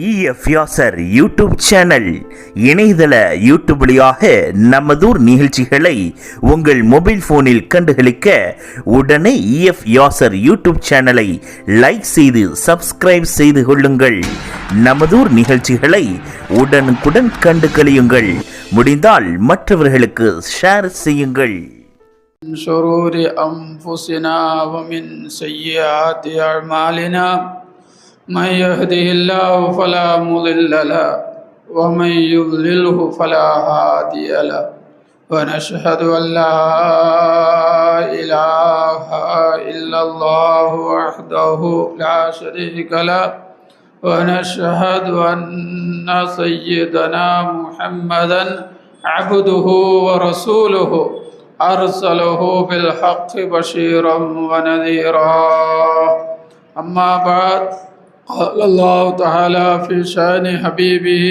EF Yasar YouTube channel இணையதள YouTube வழியாக நமதூர் நிகழ்ச்சிகளை உங்கள் மொபைல் போனில் கண்டுகளிக்க உடனே இஎஃப் யாசர் யூடியூப் சேனலை லைக் செய்து சப்ஸ்கிரைப் செய்து கொள்ளுங்கள். நமதூர் நிகழ்ச்சிகளை உடனுக்குடன் கண்டு களியுங்கள். முடிந்தால் மற்றவர்களுக்கு ஷேர் செய்யுங்கள். شرور أنفسنا ومن سيئات أعمالنا من يهده الله فلا مضل له ومن يضلله فلا هادي له ونشهد أن لا إله إلا الله وحده لا شريك له ونشهد أن سيدنا محمدا عبده ورسوله أرسله بالحق بشيرا ونذيرا. أما بعد قال الله تعالى في شأن حبيبه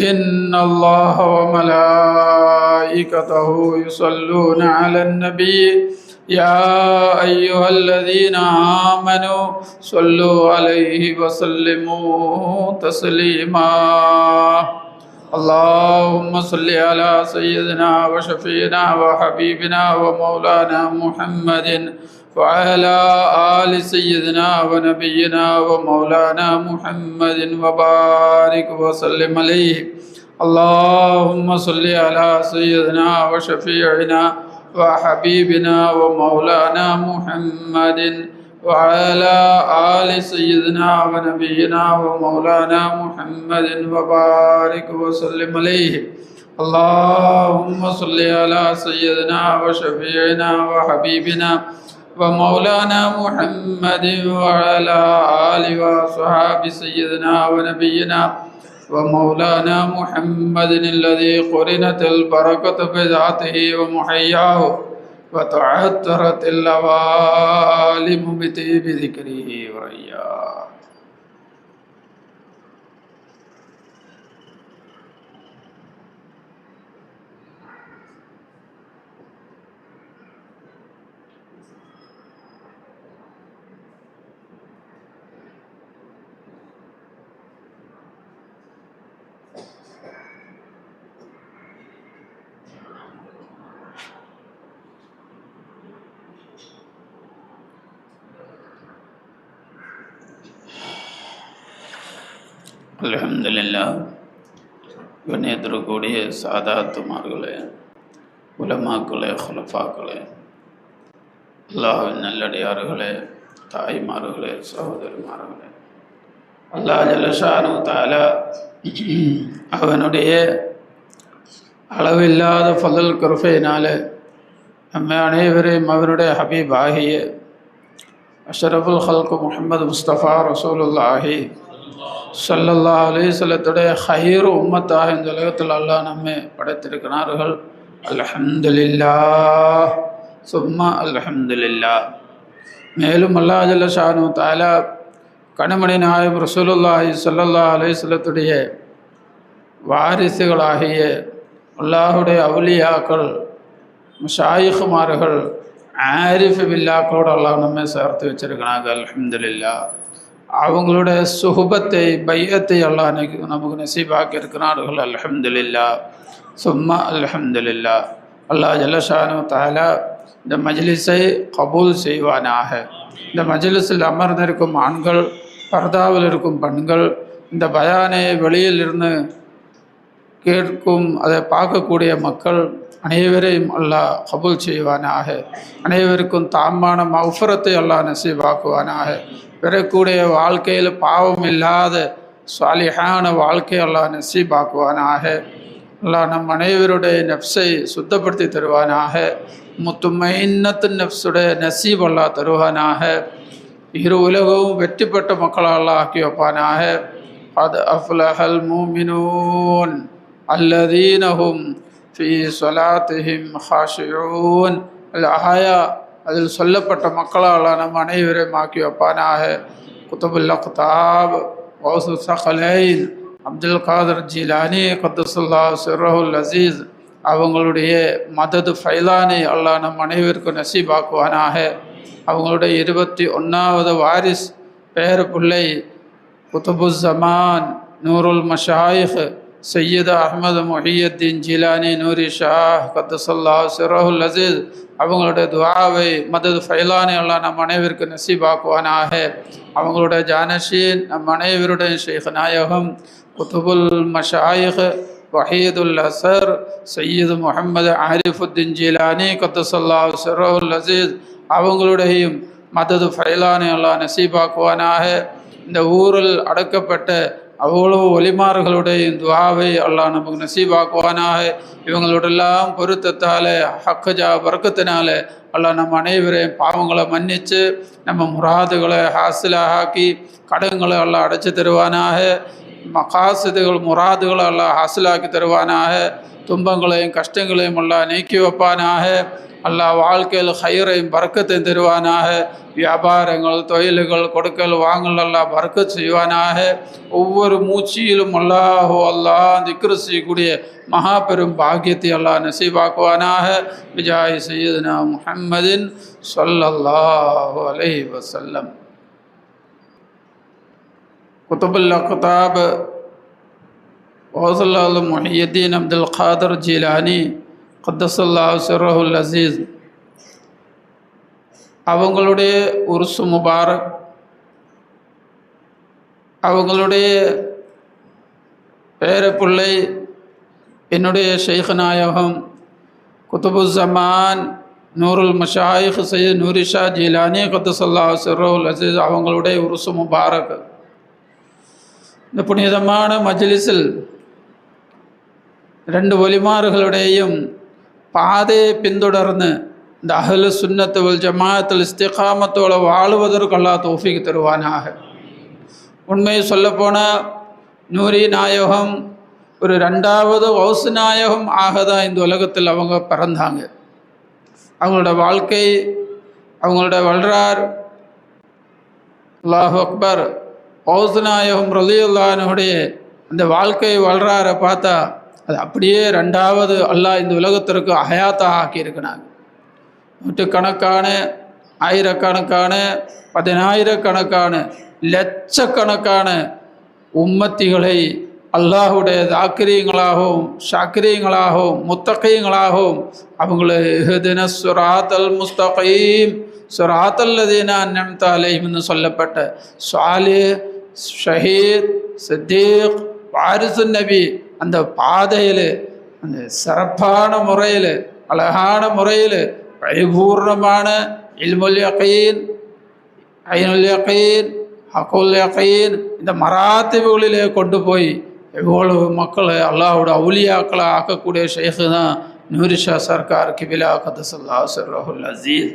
إن الله وملائكته يصلون على النبي يا أيها الذين آمنوا صلوا عليه وسلموا تسليما. اللهم صل على سيدنا وشفينا وحبيبنا ومولانا محمد وعلى آل سيدنا ونبينا ومولانا محمد وبارك وسلم عليه. اللهم صل على سيدنا وشفيعنا وحبيبنا ومولانا محمد وعلى آل سيدنا ونبينا ومولانا محمد وبارك وسلم عليه. اللهم صل على سيدنا وشفيعنا وحبيبنا ومولانا محمد وعلى آل وصحاب سيدنا ونبينا ومولانا محمد الذي قرنت البركة بذاته ومحياه وتعثرت اللوالم بطيب ذكره ورياه. அல்ஹம்துலில்லாஹ். கண்ணியத்திற்குரிய சாதாத்துமார்களே, உலமாக்களே, குலஃபாக்களே, அல்லாஹ்வின் நல்லடியார்களே, தாய்மார்களே, சகோதரிமார்களே, அல்லாஹ் ஜல்லஷானு தஆலா அவனுடைய அளவில்லாத ஃபضல் கிருபையினாலே நம்மை அனைவரையும் அவனுடைய ஹபீப் ஆகிய அஷ்ரஃபுல் ஹல்க் முஹம்மது முஸ்தபா ரசூலுல்லாஹி ஸல்லல்லாஹு அலைஹி வஸல்லத்துடைய ஹைரு உம்மத்தாக இந்த உலகத்தில் அல்லாஹ் நம்மை படைத்திருக்கிறார்கள். அல்ஹம்துலில்லாஹ் சும்மா அல்ஹம்துலில்லாஹ். மேலும் அல்லாஹ் ஜல்ல ஷானு தஆலா கண்மணி நாயகம் ரசூலுல்லாஹி ஸல்லல்லாஹு அலைஹி வஸல்லத்துடைய வாரிசுகளாகிய அல்லாஹுடைய அவுலியாக்கள், மஷாயிഖ்மார்கள், ஆரிஃப் பில்லாக்களோடு அல்லாஹ் நம்மை சேர்த்து வச்சிருக்கிறாங்க. அல்ஹம்துலில்லாஹ். அவங்களுடைய சுஹபத்தை, பையத்தை அல்லாஹ் நமக்கு நசீபாக்கி இருக்கிறார்கள். அல்ஹம்துலில்லாஹ் சும்மா அல்ஹம்துலில்லாஹ். அல்லாஹ் ஜல்லஷானு தஆலா இந்த மஜ்லிஸை கபூல் செய்வானாக. இந்த மஜ்லிஸில் அமர்ந்திருக்கும் ஆண்கள், பர்தாவில் இருக்கும் பெண்கள், இந்த பயானை வெளியில் இருந்து கேட்கும், அதை பார்க்கக்கூடிய மக்கள் அனைவரையும் அல்லாஹ் கபூல் செய்வானாக. அனைவருக்கும் தாமான மஃபிரத்தை அல்லாஹ் நசீபாக்குவானாக. பிறக்கூடிய வாழ்க்கையில் பாவம் இல்லாத சாலிஹான வாழ்க்கை அல்லாஹ் நசீபாக்குவானாக. அல்லாஹ் நம் அனைவருடைய நஃப்ஸை சுத்தப்படுத்தி தருவானாக. முத்துமைன்னத்து நஃப்ஸுடைய நசீப் அல்லாஹ் தருவானாக. இரு உலகவும் வெற்றி பெற்ற மக்களாக அல்லாஹ் ஆக்கி வைப்பானாக. கத் அஃப்லஹல் மூமினூன் அல்லதீனஹும் ஃபீ ஸலாத்திஹிம் ஹாஷிஊன். அல்-ஆயா அதில் சொல்லப்பட்ட மக்களால் நம் அனைவரையும் ஆக்கி வைப்பானாக. குத்துபுல் அக்தாப் கௌசு ஸகலைன் அப்துல் காதர் ஜீலானி கத்தசுல்லாஹ் சிர்ரஹுல் அசீஸ் அவங்களுடைய மதது ஃபைலானை அல்லாஹ் நம் அனைவருக்கும் நசீபாக்குவானாக. அவங்களுடைய 21வது வாரிஸ் பேர பிள்ளை குத்துபுஸ்ஸமான் நூருல் மஷாயிஹ் சையீத் அஹ்மது முஹியுத்தீன் ஜிலானி நூரி ஷாஹ் கத்தசல்லாஹு சிர்ரஹுல் அஸீஸ் அவங்களுடைய துஆவை மதது ஃபைலானி அல்லாஹ் நம் அனைவருக்கு நசீபாக்குவானாக. அவங்களுடைய ஜானஷீன் நம் அனைவருடைய ஷேக் நாயகம் குத்துபுல் மஷாயிஹ் வஹீதுல் அஸர் சையீத் முஹம்மது ஆரிஃபுத்தீன் ஜிலானி கத்தசல்லாஹு சிர்ரஹுல் அஸீஸ் அவங்களுடையும் மதது ஃபைலானி அல்லாஹ் நசீபாக்குவானாக. இந்த ஊரில் அடக்கப்பட்ட அவ்வளோ ஒலிமார்களுடைய துஆவை அல்லாஹ் நமக்கு நசீபாக்குவானாக. இவங்களோடெல்லாம் பொருத்தத்தால் ஹக்கஜா வர்க்கத்தினால அல்லாஹ் நம்ம அனைவரையும் பாவங்களை மன்னித்து நம்ம முராதுகளை ஹாசிலாக்கி கடன்களை அல்லாஹ் அடைச்சி தருவானாக. மகாசிதுகள் முராதுகளை அல்லாஹ் ஹாசிலாக்கி தருவானாக. துன்பங்களையும் கஷ்டங்களையும் அல்லாஹ் நீக்கி வைப்பானாக. அல்லாஹ் வாழ்க்கையில் ஹைரையும் பறக்கத்தையும் தருவானாக. வியாபாரங்கள் தொழில்கள் கொடுக்கல் வாங்கல் அல்லாஹ் பறக்கத் செய்வானாக. ஒவ்வொரு மூச்சியிலும் அல்லாஹ் திக்ரு செய்யக்கூடிய மகா பெரும் பாக்கியத்தை அல்லாஹ் நசீபாக்குவானாக. பிஜாய் சையதுனா முஹம்மதின் ஸல்லல்லாஹு அலைஹி வஸல்லம். குதுபுல் அக்தாப் கௌசுல் முஹியுத்தீன் அப்துல் காதிர் ஜீலானி கத்தசல்லாஹு சிர்ரஹுல் அஸீஸ் அவங்களுடைய உருசு முபாரக், அவங்களுடைய பேரப்பிள்ளை என்னுடைய ஷேக் நாயகம் குதுபுஸ்ஸமான் நூருல் மஷாயிஹ் சையத் நூரி ஷா ஜீலானி கத்தசல்லாஹு சிர்ரஹுல் அஸீஸ் அவங்களுடைய உருசு முபாரக். இந்த புனிதமான மஜ்லிஸில் ரெண்டு ஒலிமார்களுடையும் பாதையை பின்தொடர்ந்து இந்த அஹ்லு சுன்னத்து வல் ஜமாஅத்துல் இஸ்திகாமத்தோட வாழ்வதற்கு அல்லாஹ் தௌஃபீக் தருவானாக. உண்மையை சொல்லப்போனால் நூரி நாயகம் ஒரு ரெண்டாவது கௌஸ் நாயகம் ஆகதான் இந்த உலகத்தில் அவங்க பிறந்தாங்க. அவங்களோட வாழ்க்கை, அவங்களோட வல்றார் அல்லாஹு அக்பர் கௌஸ் நாயகம் ரலியல்லாஹு அன்ஹுடைய அந்த வாழ்க்கை வல்றாரை பார்த்தா அது அப்படியே ரெண்டாவது அல்லாஹ் இந்த உலகத்திற்கு ஹயாத்தா ஆக்கியிருக்கிறாங்க. நூற்றுக்கணக்கான ஆயிரக்கணக்கான பதினாயிரக்கணக்கான லட்சக்கணக்கான உம்மத்திகளை அல்லாஹுடைய தாக்கிரியங்களாகவும் ஷாக்கிரியங்களாகவும் முத்தகீங்களாகவும் அவங்களை இஹ்தின ஸிராத்தல் முஸ்தகீம் ஸிராத்தல் லதீன அன்அம்த அலைஹிம்னு சொல்லப்பட்ட சாலிஹ், ஷஹீத், சித்தீக், வாரிசுன் நபி அந்த பாதையில் அந்த சிறப்பான முறையில் அழகான முறையில் பரிபூர்ணமான இல்முல் யகீன், ஐனுல் யகீன், ஹக்குல் யகீன் இந்த மராத்திபுகளிலே கொண்டு போய் எவ்வளவு மக்களை அல்லாஹ்வோட அவுலியாக்களை ஆக்கக்கூடிய ஷேக்கு தான் நூரி ஷா சர்க்கார் கிபிலா கத்தசல்லாஹு சிர்ரஹுல் அஸீஸ்.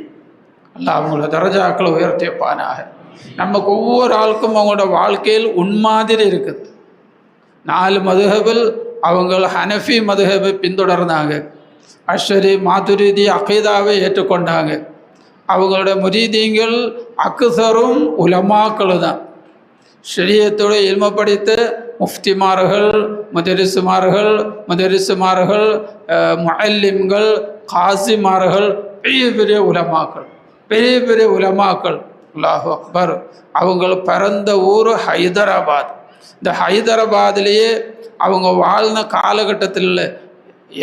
அல்லாஹ் அவங்களோட தரஜாக்களை உயர்த்தி வைப்பானாக. நமக்கு ஒவ்வொரு ஆளுக்கும் அவங்களோட வாழ்க்கையில் உன்மாதிரி இருக்குது. 4 மதுஹபில் அவங்க ஹனஃபி மதுஹபை பின்தொடர்ந்தாங்க. அஷ்ஷரி மாதுரிதி அகீதாவை ஏற்றுக்கொண்டாங்க. அவங்களோட முரீதீங்கள் அக்ஸரும் உலமாக்கள் தான். ஷரியத்தோடு இல்ம படித்த முஃப்திமார்கள், முதரிசுமார்கள், முஅல்லிம்கள், காசிமார்கள், பெரிய பெரிய உலமாக்கள். அல்லாஹு அக்பர். அவங்க பிறந்த ஊர் ஹைதராபாத். இந்த ஹைதராபாத்லேயே அவங்க வாழ்ந்த காலகட்டத்தில்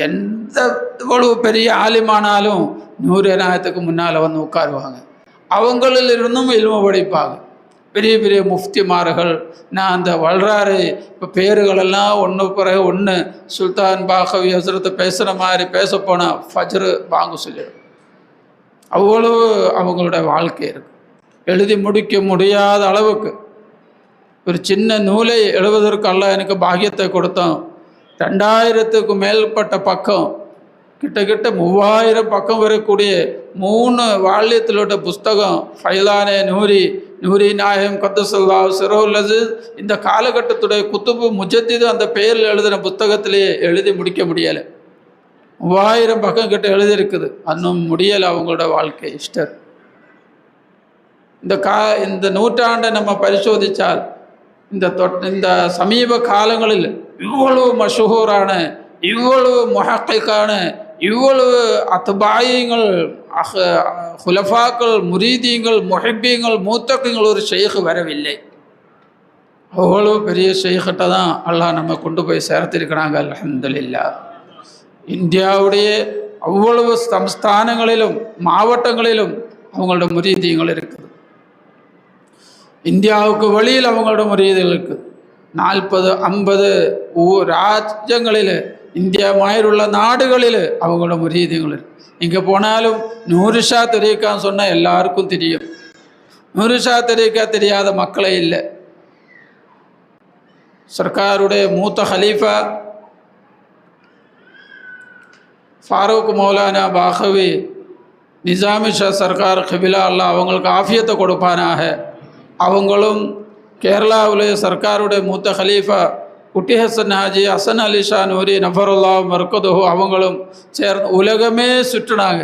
எந்த இவ்வளவு பெரிய ஆலிமானாலும் 100 நாயத்துக்கு முன்னால் வந்து உட்காருவாங்க. அவங்களில் இருந்தும் இல்ம படிப்பாங்க. பெரிய பெரிய முஃப்திமார்கள். நான் அந்த வல்றாரு இப்போ பேருகளெல்லாம் ஒன்று பிறகு ஒன்று சுல்தான் பாகவி ஹசரத்தை பேசுகிற மாதிரி பேச போனால் ஃபஜ்ரு வாங்க சொல்லிடும். அவ்வளவு அவங்களோட வாழ்க்கை இருக்கு. எழுதி முடிக்க முடியாத அளவுக்கு ஒரு சின்ன நூலை எழுவதற்கு அல்லாஹ் எனக்கு பாக்கியத்தை கொடுத்தான். 2000க்கு மேற்பட்ட பக்கம், கிட்டத்தட்ட 3000 பக்கம் வரக்கூடிய 3 வால்யத்திலோட புஸ்தகம் ஃபைலானே நூரி நாயகம் கத்தசல்லாஹு சிர்ரஹுல் அஸீஸ். இந்த காலகட்டத்துடைய குத்துபு முஜத்திது அந்த பெயரில் எழுதின புத்தகத்திலேயே எழுதி முடிக்க முடியலை. 3000 பக்கம் கிட்ட எழுதியிருக்குது. இன்னும் முடியலை அவங்களோட வாழ்க்கை ஹிஸ்டர். இந்த நூற்றாண்டை நம்ம பரிசோதித்தால் இந்த சமீப காலங்களில் இவ்வளவு மஷஹூரான, இவ்வளவு முஹக்கிக்கான, இவ்வளவு அத்பாயிங்கள், ஹுலஃபாக்கள், முரீதீங்கள், முஹிப்பீங்கள், மூத்தகங்கள் ஒரு ஷேக் வரவில்லை. அவ்வளோ பெரிய ஷேக்கிட்ட தான் அல்லாஹ் நம்ம கொண்டு போய் சேர்த்திருக்கிறாங்க. அல்ஹம்துலில்லாஹ். இந்தியாவுடைய அவ்வளவு சம்ஸ்தானங்களிலும் மாவட்டங்களிலும் அவங்களோட முரீதியங்கள் இருக்குது. இந்தியாவுக்கு வெளியில் அவங்களோட முரீதிகள் இருக்குது. 40-50 ராஜ்யங்களில், இந்தியா மாதிரியுள்ள நாடுகளில் அவங்களோட முரீதியங்கள் இருக்குது. இங்கே போனாலும் நூறு ஷா தரீக்கான்னு சொன்னால் எல்லாருக்கும் தெரியும். நூறு ஷா தரீக்கா தெரியாத மக்களே இல்லை. சர்க்காருடைய மூத்த ஹலீஃபா ஃபாரூக் மௌலானா பாகவி நிசாமி ஷா சர்க்கார் கிபிலா அல்லாஹ் அவங்களுக்கு ஆஃபியத்தை கொடுப்பானாக. அவங்களும் கேரளாவுடைய சர்க்காருடைய மூத்த ஹலீஃபா குட்டி ஹசன் ஹாஜி ஹசன் அலி ஷா நூரி நஃபருல்லா மர்கதுஹு அவங்களும் சேர்ந்து உலகமே சுற்றினாங்க.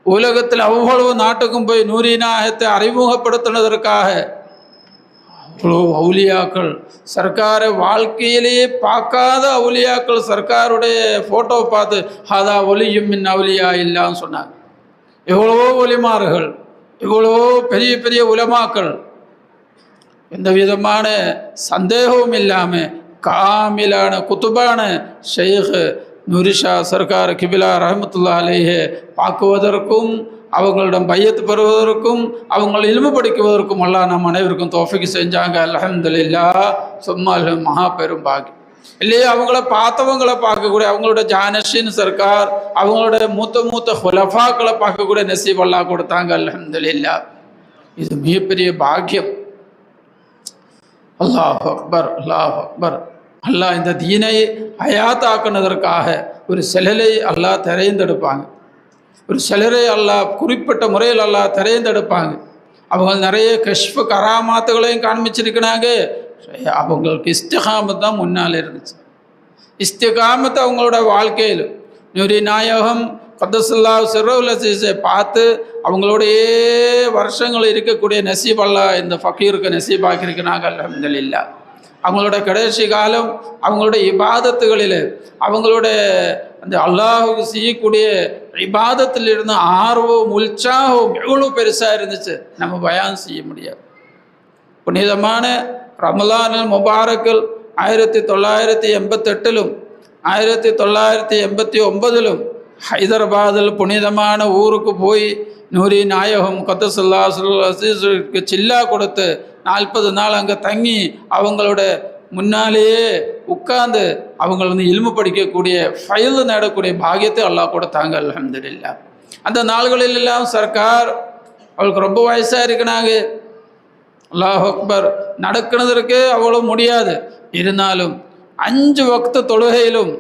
உலகத்தில் அவ்வளவு நாட்டுக்கும் போய் நூரி நாயகத்தை அறிமுகப்படுத்தினதற்காக அவ்வளோ அவுலியாக்கள், சர்க்காரை வாழ்க்கையிலேயே பார்க்காத அவுலியாக்கள் சர்க்காருடைய ஃபோட்டோவை பார்த்து ஹாதா ஒலியும் மின் அவுலியா இல்லான்னு சொன்னாங்க. எவ்வளவோ ஒலிமார்கள், எவ்வளவோ பெரிய பெரிய உலமாக்கள், எந்த விதமான சந்தேகமும் இல்லாமல் காமிலான குத்துபான ஷேக் நூரிஷா சர்க்கார் கிபிலா ரஹமத்துல்லாஹி அலைஹி பார்க்குவதற்கும் அவங்களிடம் பையத்து பெறுவதற்கும் அவங்களை இல்மு படிக்குவதற்கும் அல்லாஹ் நம் அனைவருக்கும் தௌஃபீக் செஞ்சாங்க. அல்ஹம்துலில்லாஹ். சும்மா மகா பெரும் பாக்கி இல்லையே. அவங்கள பார்த்தவங்களை பார்க்கக்கூடிய, அவங்களோட ஜானஷின் சர்க்கார் அவங்களோட மூத்த ஹுலஃபாக்களை பார்க்கக்கூடிய நசீப் அல்லாஹ் கொடுத்தாங்க. அல்ஹம்துலில்லாஹ். இது மிகப்பெரிய பாக்கியம். அல்லாஹ் அக்பர், அல்லாஹ் அக்பர். அல்லாஹ் இந்த தீனை ஹயாத்தாக்குனதற்காக ஒரு சிலரை அல்லாஹ் திரைந்தெடுப்பாங்க. ஒரு சிலரை அல்லாஹ் குறிப்பிட்ட முறையில் அல்லாஹ் திரைந்தெடுப்பாங்க. அவங்க நிறைய கஷ்ஃபு கராமாத்துகளையும் காண்பிச்சிருக்கிறாங்க. அவங்களுக்கு இஸ்திகாமத் தான் முன்னால் இருந்துச்சு. இஸ்திகாமத்து அவங்களோட வாழ்க்கையில் நூரி நாயகம் கத்தசுல்லாஹ் சிர்ருல் அஸீஸை பார்த்து அவங்களோடையே வருஷங்கள் இருக்கக்கூடிய நசீப் அல்லாஹ் இந்த ஃபக்கீருக்கு நசீபாக்கியிருக்கிறாங்க. அல்ஹம்துலில்லாஹ். அவங்களோட கடைசி காலம் அவங்களோட இபாதத்துகளில் அவங்களோட அந்த அல்லாஹுக்கு செய்யக்கூடிய இபாதத்தில் இருந்த ஆர்வம் உற்சாகம் எவ்வளோ பெருசாக இருந்துச்சு, நம்ம பயான் செய்ய முடியாது. புனிதமான ரமலானுல் முபாரக்கில் 1988 1989 ஹைதராபாத்தில் புனிதமான ஊருக்கு போய் நூரி நாயகம் கத்தசுல்லாஹ் அஸீஸுக்கு சில்லா கொடுத்து 40 நாள் அங்கே தங்கி அவங்களோட முன்னாலேயே உட்கார்ந்து அவங்கள இல்மு படிக்கக்கூடிய ஃபைல் நேடக்கூடிய பாக்கியத்தை அல்லாஹ் கொடுத்தாங்க. அல்ஹம்துலில்லாஹ். அந்த நாள்களில் எல்லாம் சர்க்கார் அவளுக்கு ரொம்ப வயசாக இருக்கிறாங்க. அல்லாஹ் அக்பர். நடக்கிறதுக்கு அவ்வளோ முடியாது. இருந்தாலும் 5 வக்து தொழுகையிலும்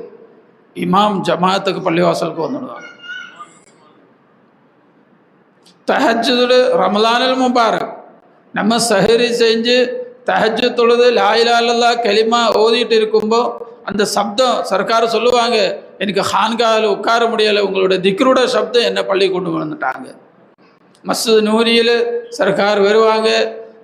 இமாம் ஜமாத்துக்கு பள்ளிவாசலுக்கு வந்துடுவாங்க. தஹஜ்ஜுது ரமலானுல் முபாரக் நம்ம சஹரி செஞ்சு தஹஜ்ஜு தொழுது லா இலாஹா இல்லல்லாஹ் கலிமா ஓதிட்டு இருக்கும்போது அந்த சப்தம் சர்க்கார் சொல்லுவாங்க, எனக்கு ஹான்காவில் உட்கார முடியலை, உங்களோட திக்ருட சப்தம் என்ன பள்ளி கொண்டு வந்துட்டாங்க. மஸ்ஜித் நூரியில் சர்க்கார் வருவாங்க.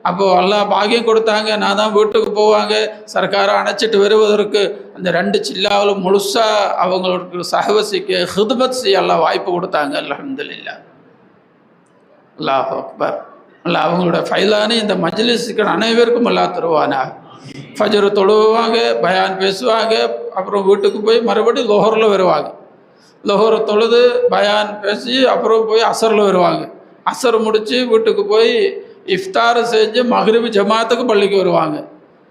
அப்போது அல்லாஹ் பாக்கியம் கொடுத்தாங்க. நான் தான் வீட்டுக்கு போவாங்க. சர்க்காரை அணைச்சிட்டு வருவதற்கு அந்த 2 சில்லாவில் முழுசாக அவங்களுக்கு சஹவசிக்கு ஹிதுமத் செய்ய அல்லாஹ் வாய்ப்பு கொடுத்தாங்க. அல்ஹம்துலில்லாஹ். அல்லாஹ் அக்பர். அல்லாஹ் அவங்களோட ஃபைலானு இந்த மஜ்லிஸுக்கு அனைவருக்கும் அல்லாஹ் தருவானா. ஃபஜ்ர் தொழுவாங்க, பயான் பேசுவாங்க, அப்புறம் வீட்டுக்கு போய் மறுபடியும் லொஹரில் வருவாங்க. லொஹர் தொழுது பயான் பேசி அப்புறம் போய் அசரில் வருவாங்க. அசர் முடித்து வீட்டுக்கு போய் இஃப்தார் செஞ்சு மக்ரிப் ஜமாத்துக்கு பள்ளிக்கு வருவாங்க.